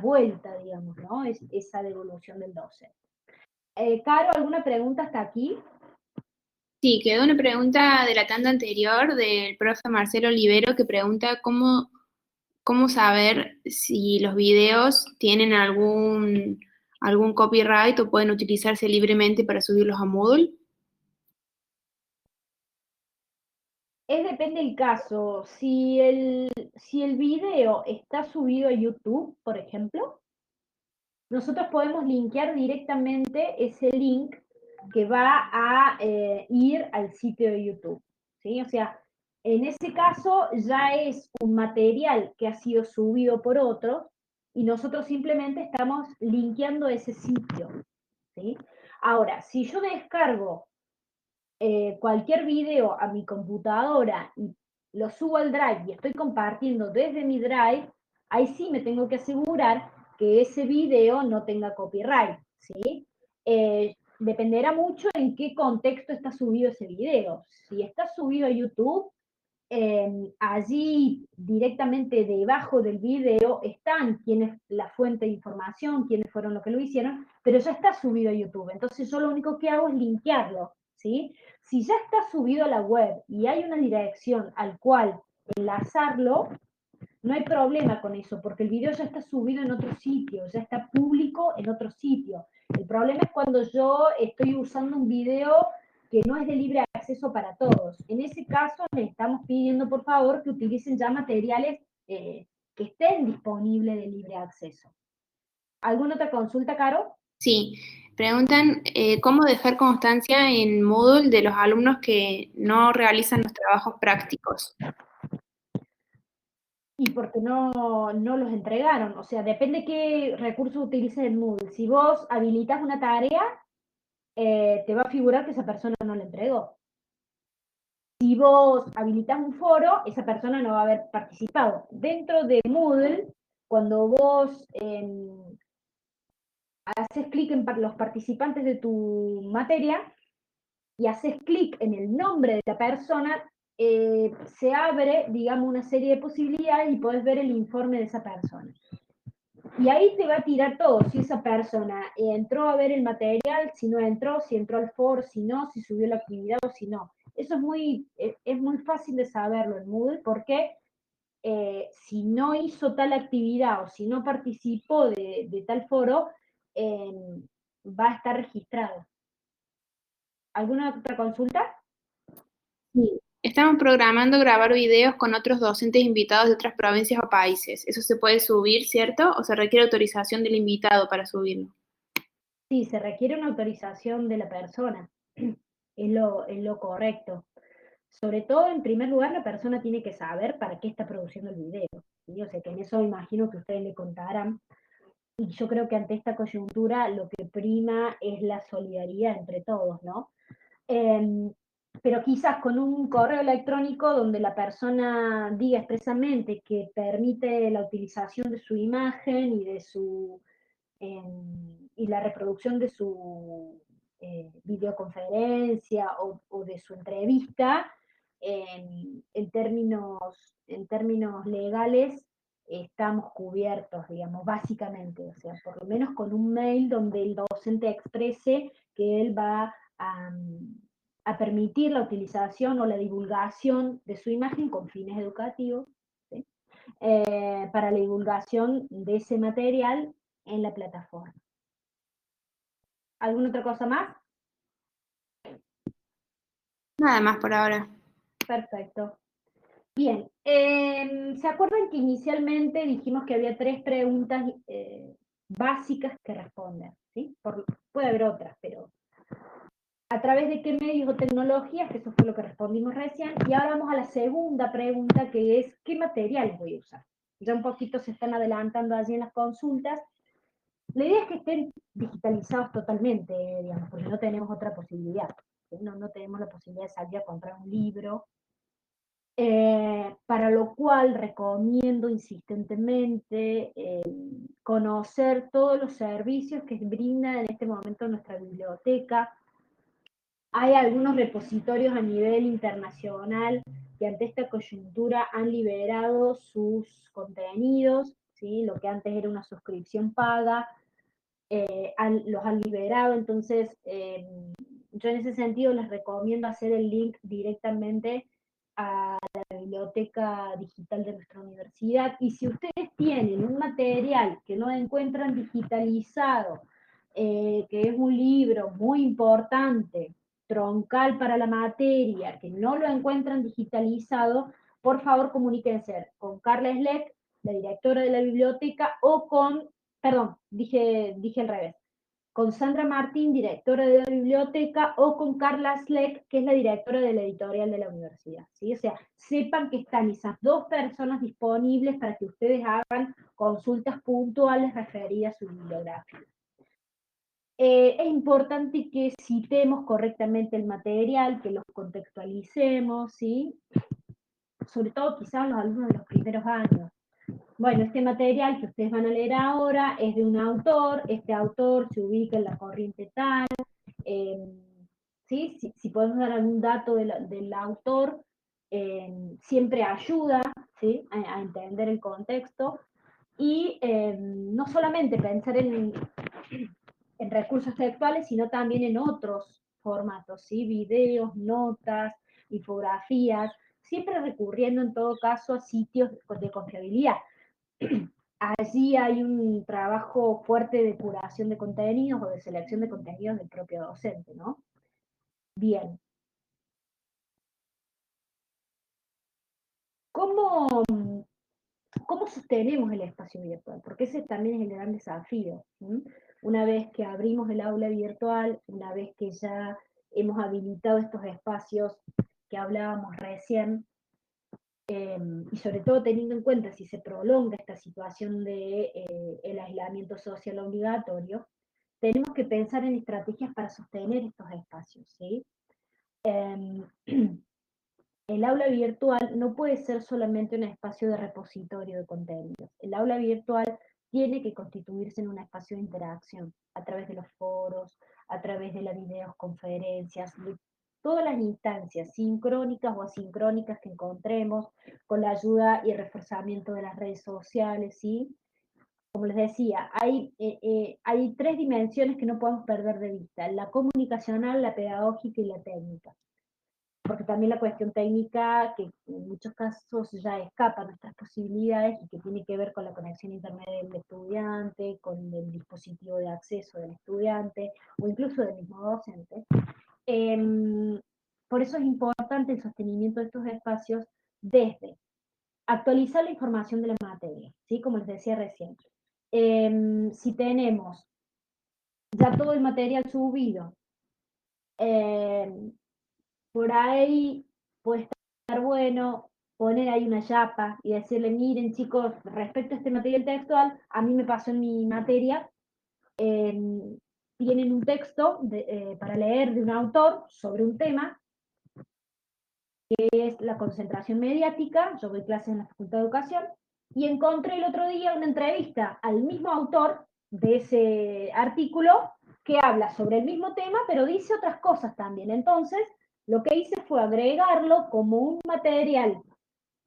vuelta, digamos, ¿no? Esa devolución del docente. Caro, ¿alguna pregunta hasta aquí? Sí, quedó una pregunta de la tanda anterior del profe Marcelo Olivero que pregunta cómo saber si los videos tienen algún copyright o pueden utilizarse libremente para subirlos a Moodle. Depende del caso. Si el video está subido a YouTube, por ejemplo, nosotros podemos linkear directamente ese link que va a ir al sitio de YouTube, ¿sí? O sea, en ese caso ya es un material que ha sido subido por otros y nosotros simplemente estamos linkeando ese sitio, ¿sí? Ahora, si yo descargo cualquier video a mi computadora y lo subo al Drive y estoy compartiendo desde mi Drive, ahí sí me tengo que asegurar que ese video no tenga copyright, ¿sí? Dependerá mucho en qué contexto está subido ese video. Si está subido a YouTube, allí directamente debajo del video están quién es la fuente de información, quiénes fueron los que lo hicieron, pero ya está subido a YouTube. Entonces yo lo único que hago es linkearlo, ¿sí? Si ya está subido a la web y hay una dirección al cual enlazarlo, no hay problema con eso, porque el video ya está subido en otro sitio, ya está público en otro sitio. El problema es cuando yo estoy usando un video que no es de libre acceso para todos. En ese caso, le estamos pidiendo, por favor, que utilicen ya materiales que estén disponibles de libre acceso. ¿Alguna otra consulta, Caro? Sí, preguntan cómo dejar constancia en Moodle de los alumnos que no realizan los trabajos prácticos. Y porque no los entregaron. O sea, depende qué recursos utilices en Moodle. Si vos habilitas una tarea, te va a figurar que esa persona no la entregó. Si vos habilitas un foro, esa persona no va a haber participado. Dentro de Moodle, cuando vos haces clic en los participantes de tu materia y haces clic en el nombre de la persona, se abre, digamos, una serie de posibilidades y podés ver el informe de esa persona. Y ahí te va a tirar todo, si esa persona entró a ver el material, si no entró, si entró al foro, si no, si subió la actividad o si no. Eso es muy fácil de saberlo en Moodle porque si no hizo tal actividad o si no participó de tal foro, va a estar registrado. ¿Alguna otra consulta? Sí. Estamos programando grabar videos con otros docentes invitados de otras provincias o países. Eso se puede subir, ¿cierto? ¿O se requiere autorización del invitado para subirlo? Sí, se requiere una autorización de la persona. Es lo correcto. Sobre todo, en primer lugar, la persona tiene que saber para qué está produciendo el video, ¿sí? O sea, que en eso imagino que ustedes le contarán. Y yo creo que ante esta coyuntura lo que prima es la solidaridad entre todos, ¿no? Pero quizás con un correo electrónico donde la persona diga expresamente que permite la utilización de su imagen y de y la reproducción de su videoconferencia o de su entrevista, en términos legales estamos cubiertos, digamos, básicamente, o sea, por lo menos con un mail donde el docente exprese que él va a permitir la utilización o la divulgación de su imagen con fines educativos, ¿sí? Para la divulgación de ese material en la plataforma. ¿Alguna otra cosa más? Nada más por ahora. Perfecto. Bien, ¿se acuerdan que inicialmente dijimos que había 3 preguntas básicas que responder? ¿Sí? Puede haber otras, pero ¿a través de qué medios o tecnologías? Que eso fue lo que respondimos recién. Y ahora vamos a la segunda pregunta, que es ¿qué materiales voy a usar? Ya un poquito se están adelantando allí en las consultas. La idea es que estén digitalizados totalmente, digamos, porque no tenemos otra posibilidad. No tenemos la posibilidad de salir a comprar un libro, para lo cual recomiendo insistentemente conocer todos los servicios que brinda en este momento nuestra biblioteca. Hay algunos repositorios a nivel internacional que ante esta coyuntura han liberado sus contenidos, ¿sí? Lo que antes era una suscripción paga, los han liberado, entonces yo en ese sentido les recomiendo hacer el link directamente a la biblioteca digital de nuestra universidad, y si ustedes tienen un material que no encuentran digitalizado, que es un libro muy importante, troncal para la materia, que no lo encuentran digitalizado, por favor comuníquense con Carla Sleck, la directora de la biblioteca, o con, perdón, dije al revés, con Sandra Martín, directora de la biblioteca, o con Carla Sleck, que es la directora de la editorial de la universidad, ¿sí? O sea, sepan que están esas dos personas disponibles para que ustedes hagan consultas puntuales referidas a su bibliografía. Es importante que citemos correctamente el material, que los contextualicemos, ¿sí? Sobre todo quizás los alumnos de los primeros años. Bueno, este material que ustedes van a leer ahora es de un autor, este autor se ubica en la corriente tal, eh, ¿sí? Si podemos dar algún dato del autor, siempre ayuda, ¿sí? a entender el contexto, y no solamente pensar en recursos textuales, sino también en otros formatos, ¿sí? Videos, notas, infografías, siempre recurriendo en todo caso a sitios de confiabilidad. Allí hay un trabajo fuerte de curación de contenidos o de selección de contenidos del propio docente, ¿no? Bien. ¿Cómo, cómo sostenemos el espacio virtual? Porque ese también es el gran desafío. ¿Sí? Una vez que abrimos el aula virtual, una vez que ya hemos habilitado estos espacios que hablábamos recién, y sobre todo teniendo en cuenta si se prolonga esta situación de el aislamiento social obligatorio, tenemos que pensar en estrategias para sostener estos espacios, ¿sí? El aula virtual no puede ser solamente un espacio de repositorio de contenidos. El aula virtual tiene que constituirse en un espacio de interacción a través de los foros, a través de las videoconferencias, de todas las instancias sincrónicas o asincrónicas que encontremos, con la ayuda y reforzamiento de las redes sociales, ¿sí? Como les decía, hay tres dimensiones que no podemos perder de vista: la comunicacional, la pedagógica y la técnica. Porque también la cuestión técnica, que en muchos casos ya escapa a nuestras posibilidades y que tiene que ver con la conexión a internet del estudiante, con el dispositivo de acceso del estudiante o incluso del mismo docente. Por eso es importante el sostenimiento de estos espacios desde actualizar la información de la materia, ¿sí? Como les decía recién. Si tenemos ya todo el material subido, por ahí puede estar bueno poner ahí una chapa y decirle: miren chicos, respecto a este material textual, a mí me pasó en mi materia, tienen un texto para leer de un autor sobre un tema, que es la concentración mediática. Yo doy clases en la Facultad de Educación, y encontré el otro día una entrevista al mismo autor de ese artículo que habla sobre el mismo tema, pero dice otras cosas también. Entonces, lo que hice fue agregarlo como un material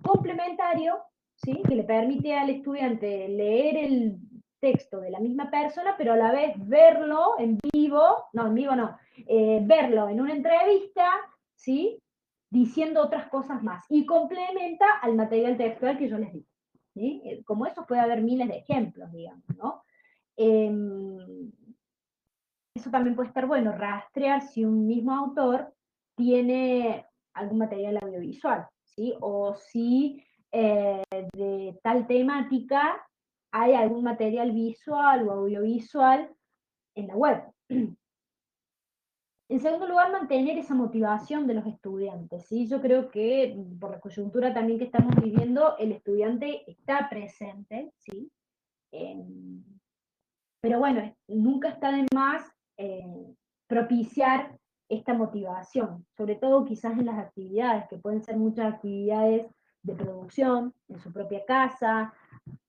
complementario, ¿sí? Que le permite al estudiante leer el texto de la misma persona, pero a la vez verlo en vivo, no, en vivo no, verlo en una entrevista, ¿sí? Diciendo otras cosas más, y complementa al material textual que yo les di. ¿Sí? Como eso puede haber miles de ejemplos, digamos, ¿no? Eso también puede estar bueno, rastrear si un mismo autor tiene algún material audiovisual, ¿sí? O si de tal temática hay algún material visual o audiovisual en la web. En segundo lugar, mantener esa motivación de los estudiantes, ¿sí? Yo creo que por la coyuntura también que estamos viviendo, el estudiante está presente, ¿sí? Pero bueno, nunca está de más propiciar esta motivación, sobre todo quizás en las actividades, que pueden ser muchas actividades de producción en su propia casa,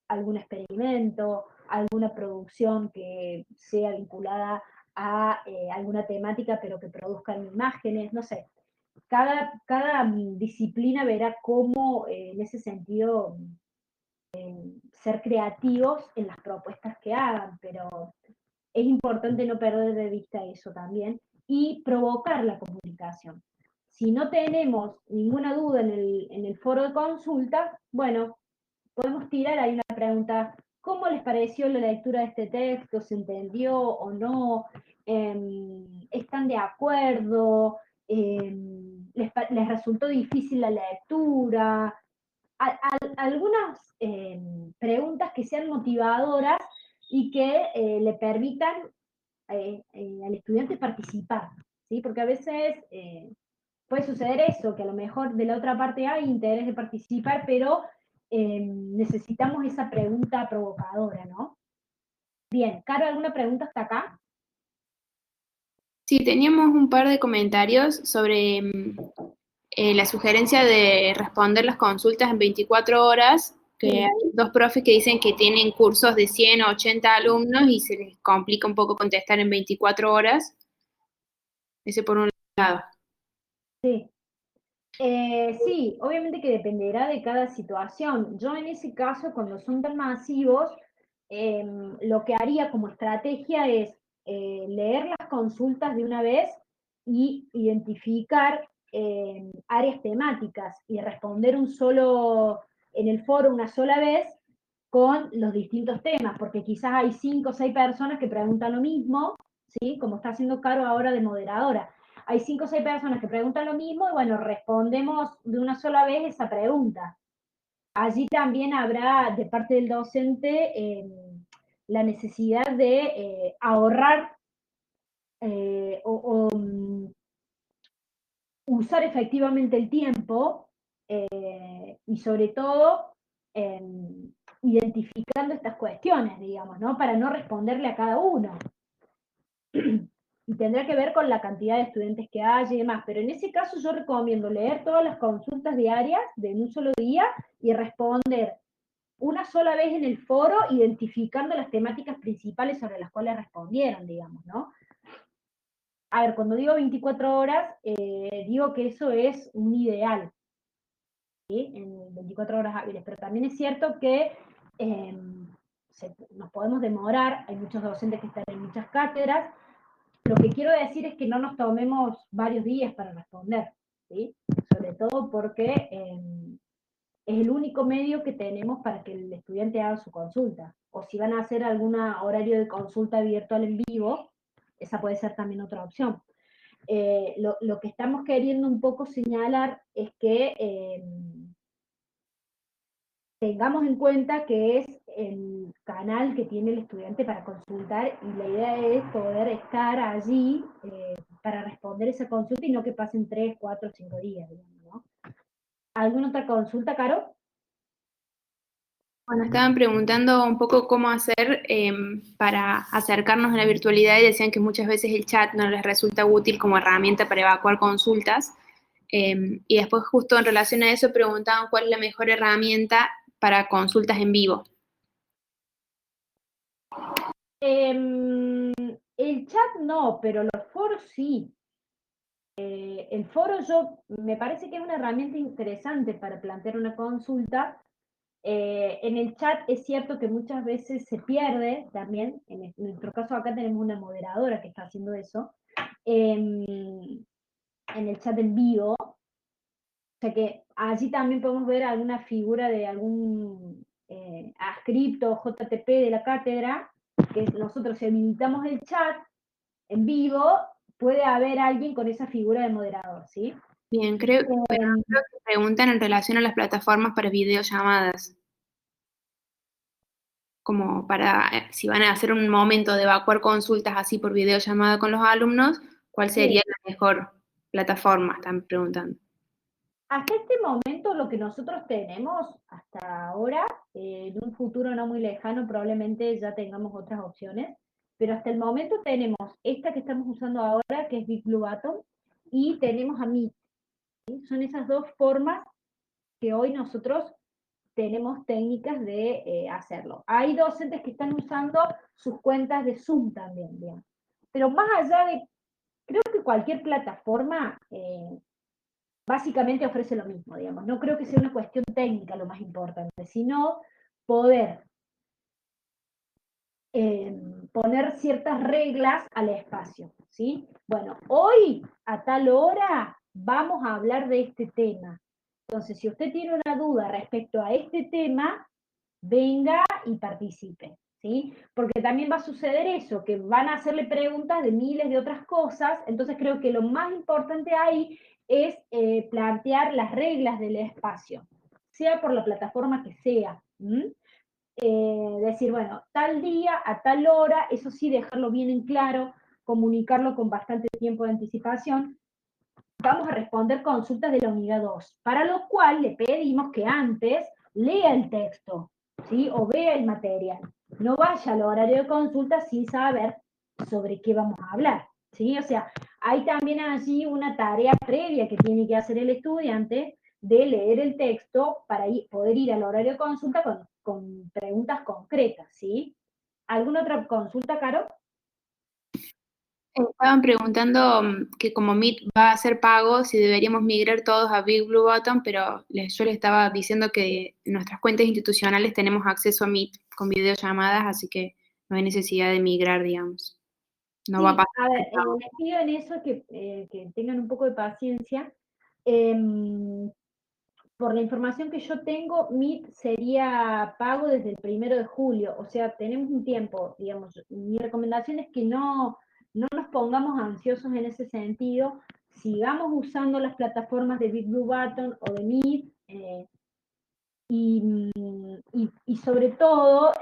algún experimento, alguna producción que sea vinculada a alguna temática, pero que produzcan imágenes, no sé. Cada disciplina verá cómo, en ese sentido, ser creativos en las propuestas que hagan, pero es importante no perder de vista eso también y provocar la comunicación. Si no tenemos ninguna duda en el foro de consulta, bueno, podemos tirar ahí una pregunta: ¿cómo les pareció la lectura de este texto? ¿Se entendió o no? ¿Están de acuerdo? ¿Les resultó difícil la lectura? Algunas preguntas que sean motivadoras y que le permitan al estudiante participar, ¿sí? Porque a veces puede suceder eso, que a lo mejor de la otra parte hay interés de participar, pero necesitamos esa pregunta provocadora, ¿no? Bien, Caro, ¿alguna pregunta hasta acá? Sí, teníamos un par de comentarios sobre la sugerencia de responder las consultas en 24 horas, que Sí. hay dos profes que dicen que tienen cursos de 100 o 80 alumnos y se les complica un poco contestar en 24 horas. Ese por un lado. Sí. Sí, obviamente que dependerá de cada situación. Yo en ese caso, cuando son tan masivos, lo que haría como estrategia es leer las consultas de una vez y identificar áreas temáticas y responder en el foro una sola vez con los distintos temas, porque quizás hay 5 o 6 personas que preguntan lo mismo, ¿sí? Como está haciendo Caro ahora de moderadora. Hay 5 o 6 personas que preguntan lo mismo y bueno, respondemos de una sola vez esa pregunta. Allí también habrá de parte del docente la necesidad de ahorrar o usar efectivamente el tiempo y sobre todo identificando estas cuestiones, digamos, ¿no? Para no responderle a cada uno. Y tendrá que ver con la cantidad de estudiantes que haya y demás, pero en ese caso yo recomiendo leer todas las consultas diarias de un solo día y responder una sola vez en el foro, identificando las temáticas principales sobre las cuales respondieron, digamos, ¿no? A ver, cuando digo 24 horas, digo que eso es un ideal, ¿sí? En 24 horas hábiles, pero también es cierto que nos podemos demorar, hay muchos docentes que están en muchas cátedras. Lo que quiero decir es que no nos tomemos varios días para responder, ¿sí? Sobre todo porque es el único medio que tenemos para que el estudiante haga su consulta. O si van a hacer algún horario de consulta virtual en vivo, esa puede ser también otra opción. Lo que estamos queriendo un poco señalar es que tengamos en cuenta que es el canal que tiene el estudiante para consultar y la idea es poder estar allí para responder esa consulta y no que pasen 3, 4, 5 días, digamos, ¿no? ¿Alguna otra consulta, Caro? Bueno, estaban preguntando un poco cómo hacer para acercarnos a la virtualidad y decían que muchas veces el chat no les resulta útil como herramienta para evacuar consultas. Y después justo en relación a eso preguntaban cuál es la mejor herramienta para consultas en vivo. El chat no, pero los foros sí. El foro me parece que es una herramienta interesante para plantear una consulta. En el chat es cierto que muchas veces se pierde también, en nuestro caso acá tenemos una moderadora que está haciendo eso, en el chat en vivo, o sea que allí también podemos ver alguna figura de algún adscripto o JTP de la cátedra, que nosotros si habilitamos el chat en vivo, puede haber alguien con esa figura de moderador, ¿sí? Bien, creo que preguntan en relación a las plataformas para videollamadas, como para si van a hacer un momento de evacuar consultas así por videollamada con los alumnos, ¿cuál sería Sí. la mejor plataforma? Están preguntando. Hasta este momento lo que nosotros tenemos hasta ahora, en un futuro no muy lejano probablemente ya tengamos otras opciones, pero hasta el momento tenemos esta que estamos usando ahora, que es Big Blue Button, y tenemos a Meet, ¿sí? Son esas dos formas que hoy nosotros tenemos técnicas de hacerlo. Hay docentes que están usando sus cuentas de Zoom también, digamos. pero más allá de, creo que cualquier plataforma básicamente ofrece lo mismo, digamos. No creo que sea una cuestión técnica lo más importante, sino poder poner ciertas reglas al espacio, ¿sí? Bueno, hoy a tal hora vamos a hablar de este tema. Entonces, si usted tiene una duda respecto a este tema, venga y participe, ¿sí? Porque también va a suceder eso, que van a hacerle preguntas de miles de otras cosas, entonces creo que lo más importante ahí es plantear las reglas del espacio, sea por la plataforma que sea. Decir, bueno, tal día, a tal hora, eso sí, dejarlo bien en claro, comunicarlo con bastante tiempo de anticipación. Vamos a responder consultas de la unidad 2, para lo cual le pedimos que antes lea el texto, ¿sí? O vea el material. No vaya al horario de consulta sin saber sobre qué vamos a hablar, ¿sí? O sea, hay también allí una tarea previa que tiene que hacer el estudiante de leer el texto para poder ir al horario de consulta con preguntas concretas, ¿sí? ¿Alguna otra consulta, Caro? Estaban preguntando que como Meet va a hacer pago, si deberíamos migrar todos a Big Blue Button, pero yo les estaba diciendo que en nuestras cuentas institucionales tenemos acceso a Meet con videollamadas, así que no hay necesidad de migrar, digamos. No va a Sí, pasar. a ver, les pido en eso que tengan un poco de paciencia. Em, por la información que yo tengo, Meet sería pago desde el 1 de julio, o sea, tenemos un tiempo, digamos. Mi recomendación es que no nos pongamos ansiosos en ese sentido, sigamos usando las plataformas de Big Blue Button o de Meet, y sobre todo,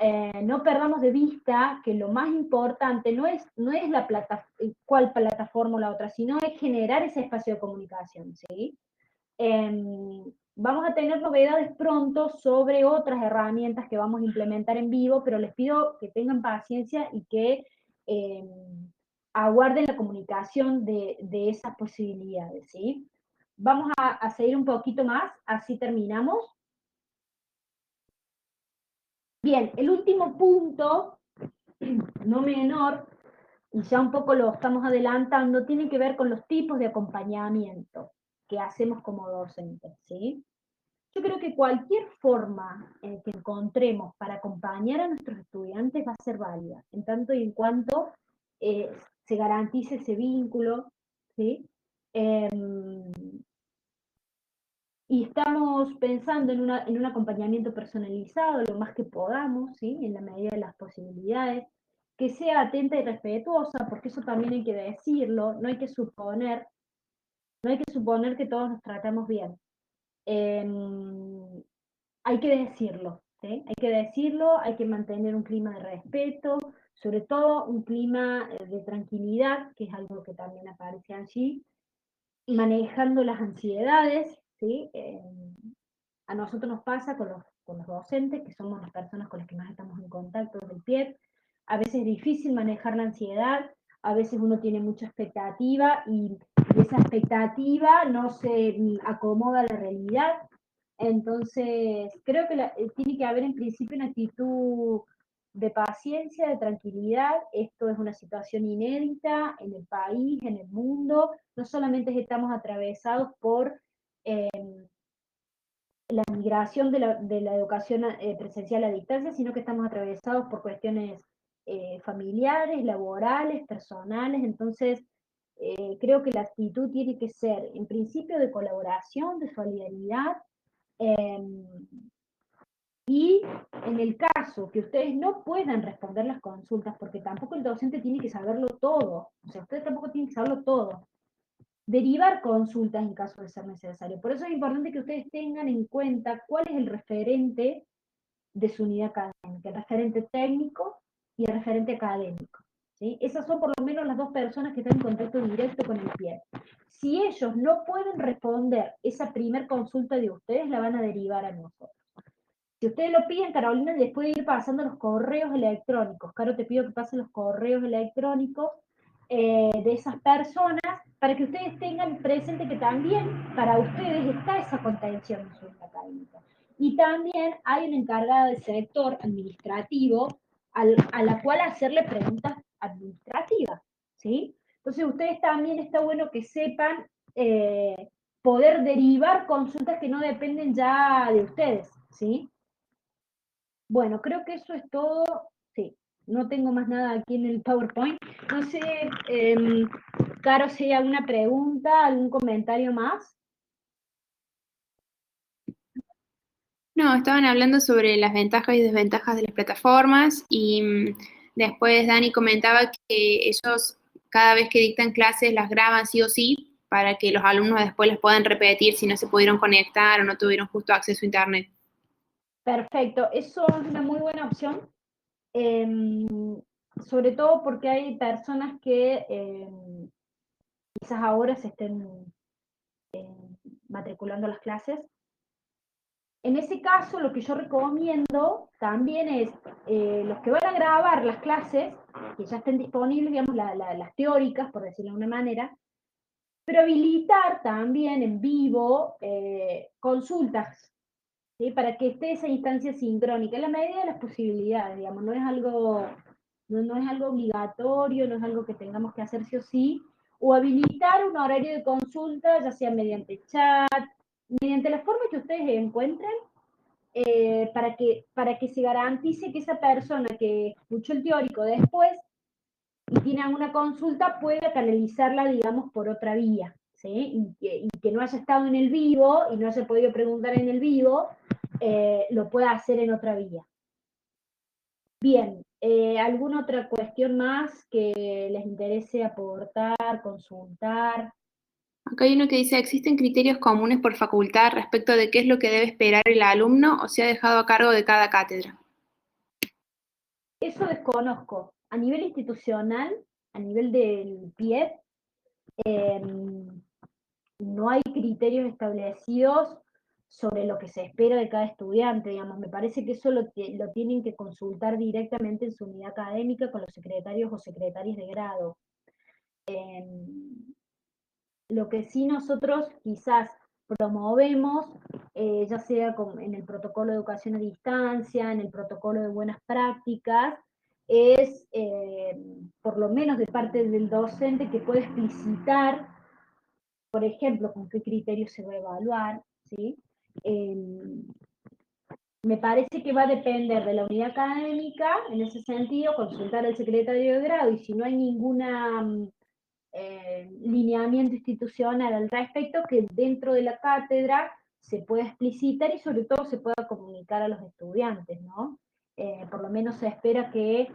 no perdamos de vista que lo más importante no es cuál plataforma o la otra, sino es generar ese espacio de comunicación, ¿sí? Vamos a tener novedades pronto sobre otras herramientas que vamos a implementar en vivo, pero les pido que tengan paciencia y que aguarden la comunicación de esas posibilidades, ¿sí? Vamos a seguir un poquito más, así terminamos. Bien, el último punto, no menor, y ya un poco lo estamos adelantando, tiene que ver con los tipos de acompañamiento que hacemos como docentes, ¿sí? Yo creo que cualquier forma que encontremos para acompañar a nuestros estudiantes va a ser válida, en tanto y en cuanto se garantice ese vínculo, ¿sí? Y estamos pensando en un acompañamiento personalizado lo más que podamos, ¿sí? En la medida de las posibilidades, que sea atenta y respetuosa, porque eso también hay que decirlo, no hay que suponer que todos nos tratamos bien. Hay que decirlo, ¿sí? Hay que decirlo, hay que mantener un clima de respeto, sobre todo un clima de tranquilidad, que es algo que también aparece allí, manejando las ansiedades, ¿sí? A nosotros nos pasa con los docentes, que somos las personas con las que más estamos en contacto del PIET. A veces es difícil manejar la ansiedad, a veces uno tiene mucha expectativa y esa expectativa no se acomoda a la realidad. Entonces, creo que tiene que haber en principio una actitud de paciencia, de tranquilidad. Esto es una situación inédita en el país, en el mundo. No solamente estamos atravesados por la migración de la educación presencial a distancia, sino que estamos atravesados por cuestiones familiares, laborales, personales. Entonces, creo que la actitud tiene que ser, en principio, de colaboración, de solidaridad, y en el caso que ustedes no puedan responder las consultas, porque tampoco el docente tiene que saberlo todo, o sea, ustedes tampoco tienen que saberlo todo, derivar consultas en caso de ser necesario. Por eso es importante que ustedes tengan en cuenta cuál es el referente de su unidad académica, el referente técnico y el referente académico, ¿sí? Esas son por lo menos las dos personas que están en contacto directo con el PIE. Si ellos no pueden responder esa primer consulta de ustedes, la van a derivar a nosotros. Si ustedes lo piden, Carolina les puede ir pasando los correos electrónicos. Caro, te pido que pasen los correos electrónicos de esas personas para que ustedes tengan presente que también para ustedes está esa contención en su vida académica. Y también hay una encargada del sector administrativo a la cual hacerle preguntas administrativas, ¿sí? Entonces ustedes también está bueno que sepan poder derivar consultas que no dependen ya de ustedes, ¿sí? Bueno, creo que eso es todo. Sí, no tengo más nada aquí en el PowerPoint. No sé, Caro, si hay alguna pregunta, algún comentario más. No, estaban hablando sobre las ventajas y desventajas de las plataformas y después Dani comentaba que ellos cada vez que dictan clases las graban sí o sí para que los alumnos después las puedan repetir si no se pudieron conectar o no tuvieron justo acceso a internet. Perfecto, eso es una muy buena opción. Sobre todo porque hay personas que quizás ahora se estén matriculando a las clases. En ese caso, lo que yo recomiendo también es los que van a grabar las clases, que ya estén disponibles, digamos, las teóricas, por decirlo de una manera, pero habilitar también en vivo consultas, ¿sí? Para que esté esa instancia sincrónica, en la medida de las posibilidades, digamos, no es algo obligatorio, no es algo que tengamos que hacer sí o sí, o habilitar un horario de consulta, ya sea mediante chat, mediante la forma que ustedes encuentren, para que se garantice que esa persona que escuchó el teórico después y tiene alguna consulta pueda canalizarla, digamos, por otra vía, ¿sí? Y que no haya estado en el vivo y no haya podido preguntar en el vivo, lo pueda hacer en otra vía. Bien, ¿alguna otra cuestión más que les interese aportar, consultar? Acá hay uno que dice, ¿existen criterios comunes por facultad respecto de qué es lo que debe esperar el alumno o se ha dejado a cargo de cada cátedra? Eso desconozco. A nivel institucional, a nivel del PIEP, no hay criterios establecidos sobre lo que se espera de cada estudiante, digamos. Me parece que eso lo tienen que consultar directamente en su unidad académica con los secretarios o secretarias de grado. Lo que sí nosotros quizás promovemos, ya sea en el protocolo de educación a distancia, en el protocolo de buenas prácticas, es, por lo menos de parte del docente, que pueda explicitar, por ejemplo, con qué criterio se va a evaluar, ¿sí? Me parece que va a depender de la unidad académica, en ese sentido, consultar al secretario de grado, y si no hay ninguna lineamiento institucional al respecto, que dentro de la cátedra se pueda explicitar y sobre todo se pueda comunicar a los estudiantes, ¿no? Por lo menos se espera que,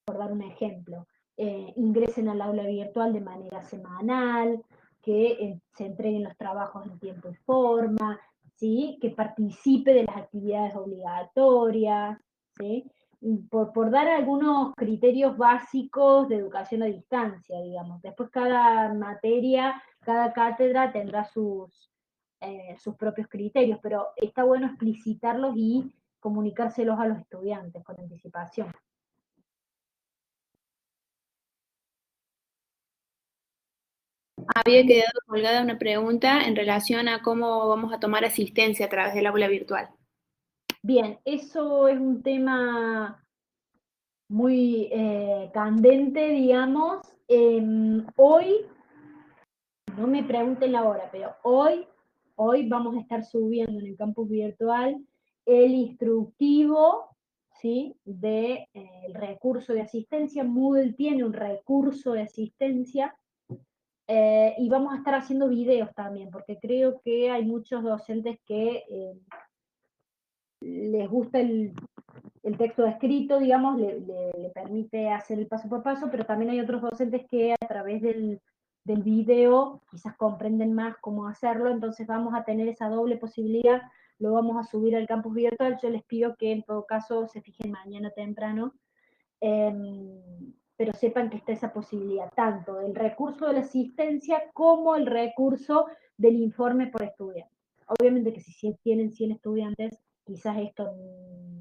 por dar un ejemplo, ingresen al aula virtual de manera semanal, que se entreguen los trabajos en tiempo y forma, ¿sí? Que participe de las actividades obligatorias, ¿sí? Por dar algunos criterios básicos de educación a distancia, digamos. Después cada materia, cada cátedra tendrá sus propios criterios, pero está bueno explicitarlos y comunicárselos a los estudiantes con anticipación. Había quedado colgada una pregunta en relación a cómo vamos a tomar asistencia a través del aula virtual. Bien, eso es un tema muy candente, digamos. Hoy, no me pregunten la hora, pero hoy vamos a estar subiendo en el campus virtual el instructivo, ¿sí? El recurso de asistencia. Moodle tiene un recurso de asistencia. Y vamos a estar haciendo videos también, porque creo que hay muchos docentes que les gusta el texto escrito, digamos, le permite hacer el paso por paso, pero también hay otros docentes que a través del video quizás comprenden más cómo hacerlo, entonces vamos a tener esa doble posibilidad, lo vamos a subir al campus virtual. Yo les pido que en todo caso se fijen mañana temprano, pero sepan que está esa posibilidad, tanto del recurso de la asistencia como el recurso del informe por estudiante. Obviamente que si tienen 100 estudiantes, quizás esto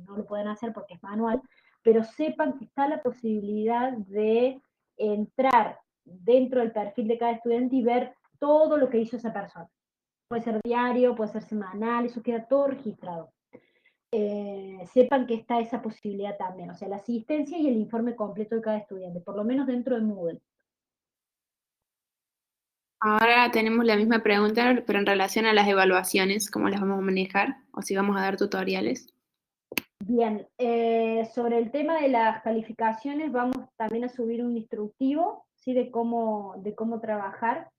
no lo pueden hacer porque es manual, pero sepan que está la posibilidad de entrar dentro del perfil de cada estudiante y ver todo lo que hizo esa persona. Puede ser diario, puede ser semanal, eso queda todo registrado. Sepan que está esa posibilidad también, o sea, la asistencia y el informe completo de cada estudiante, por lo menos dentro de Moodle. Ahora tenemos la misma pregunta, pero en relación a las evaluaciones, ¿cómo las vamos a manejar? O si vamos a dar tutoriales. Bien, sobre el tema de las calificaciones vamos también a subir un instructivo, ¿sí? De cómo trabajar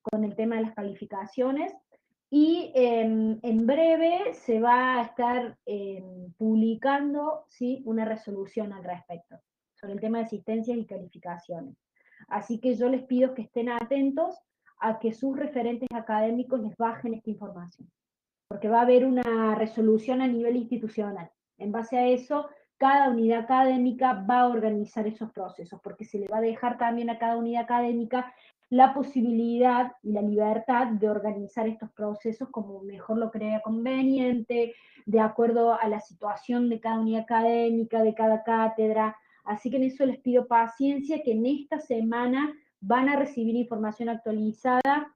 con el tema de las calificaciones. Y en breve se va a estar publicando, ¿sí? Una resolución al respecto sobre el tema de asistencias y calificaciones. Así que yo les pido que estén atentos a que sus referentes académicos les bajen esta información, porque va a haber una resolución a nivel institucional. En base a eso, cada unidad académica va a organizar esos procesos, porque se le va a dejar también a cada unidad académica la posibilidad y la libertad de organizar estos procesos como mejor lo crea conveniente, de acuerdo a la situación de cada unidad académica, de cada cátedra. Así que en eso les pido paciencia, que en esta semana van a recibir información actualizada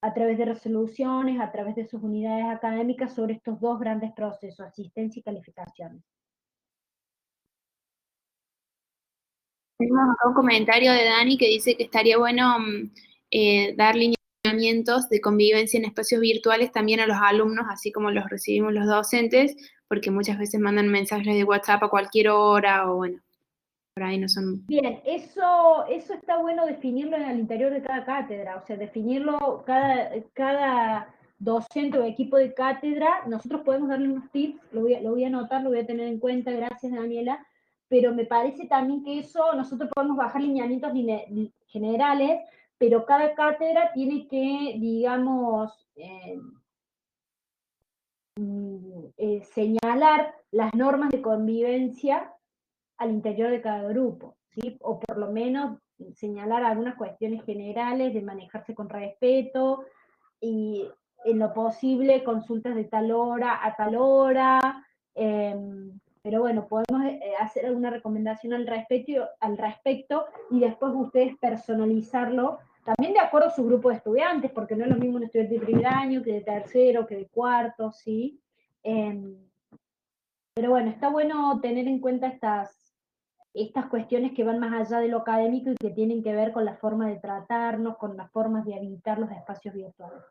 a través de resoluciones, a través de sus unidades académicas sobre estos dos grandes procesos, asistencia y calificaciones. Tenemos acá un comentario de Dani que dice que estaría bueno dar lineamientos de convivencia en espacios virtuales también a los alumnos, así como los recibimos los docentes, porque muchas veces mandan mensajes de WhatsApp a cualquier hora o bueno, por ahí no son... Bien, eso está bueno definirlo en el interior de cada cátedra, o sea, definirlo cada docente o equipo de cátedra. Nosotros podemos darle unos tips, lo voy a anotar, lo voy a tener en cuenta, gracias Daniela, pero me parece también que eso nosotros podemos bajar lineamientos generales, pero cada cátedra tiene que, digamos, señalar las normas de convivencia al interior de cada grupo, ¿sí? O por lo menos señalar algunas cuestiones generales de manejarse con respeto y en lo posible consultas de tal hora a tal hora, eh, pero bueno, podemos hacer alguna recomendación al respecto y después ustedes personalizarlo, también de acuerdo a su grupo de estudiantes, porque no es lo mismo un estudiante de primer año que de tercero, que de cuarto, ¿sí? Eh, pero bueno, está bueno tener en cuenta estas cuestiones que van más allá de lo académico y que tienen que ver con la forma de tratarnos, con las formas de habitar los espacios virtuales.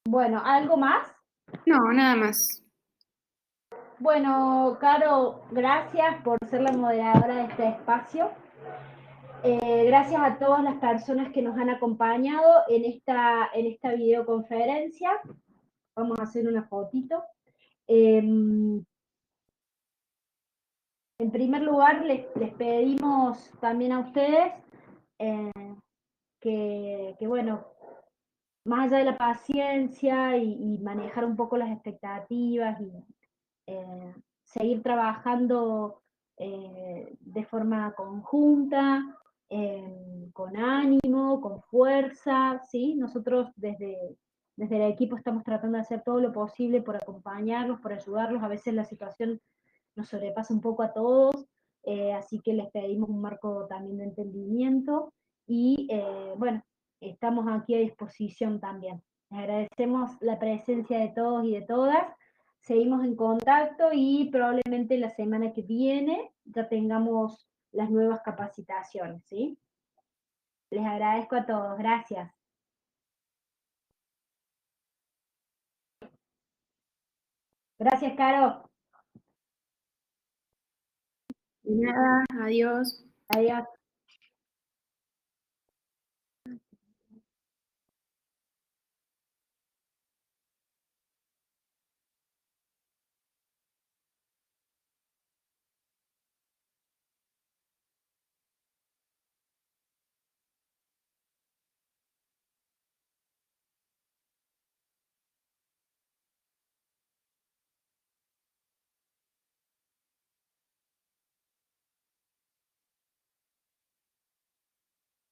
Bueno, ¿algo más? No, nada más. Bueno, Caro, gracias por ser la moderadora de este espacio. Gracias a todas las personas que nos han acompañado en esta videoconferencia. Vamos a hacer una fotito. En primer lugar, les pedimos también a ustedes eh, bueno, más allá de la paciencia y manejar un poco las expectativas y seguir trabajando de forma conjunta, con ánimo, con fuerza, ¿sí? Nosotros desde el equipo estamos tratando de hacer todo lo posible por acompañarlos, por ayudarlos. A veces la situación nos sobrepasa un poco a todos, así que les pedimos un marco también de entendimiento y bueno, estamos aquí a disposición también. Les agradecemos la presencia de todos y de todas. Seguimos en contacto y probablemente la semana que viene ya tengamos las nuevas capacitaciones, ¿sí? Les agradezco a todos. Gracias. Gracias, Caro. De nada, adiós. Adiós.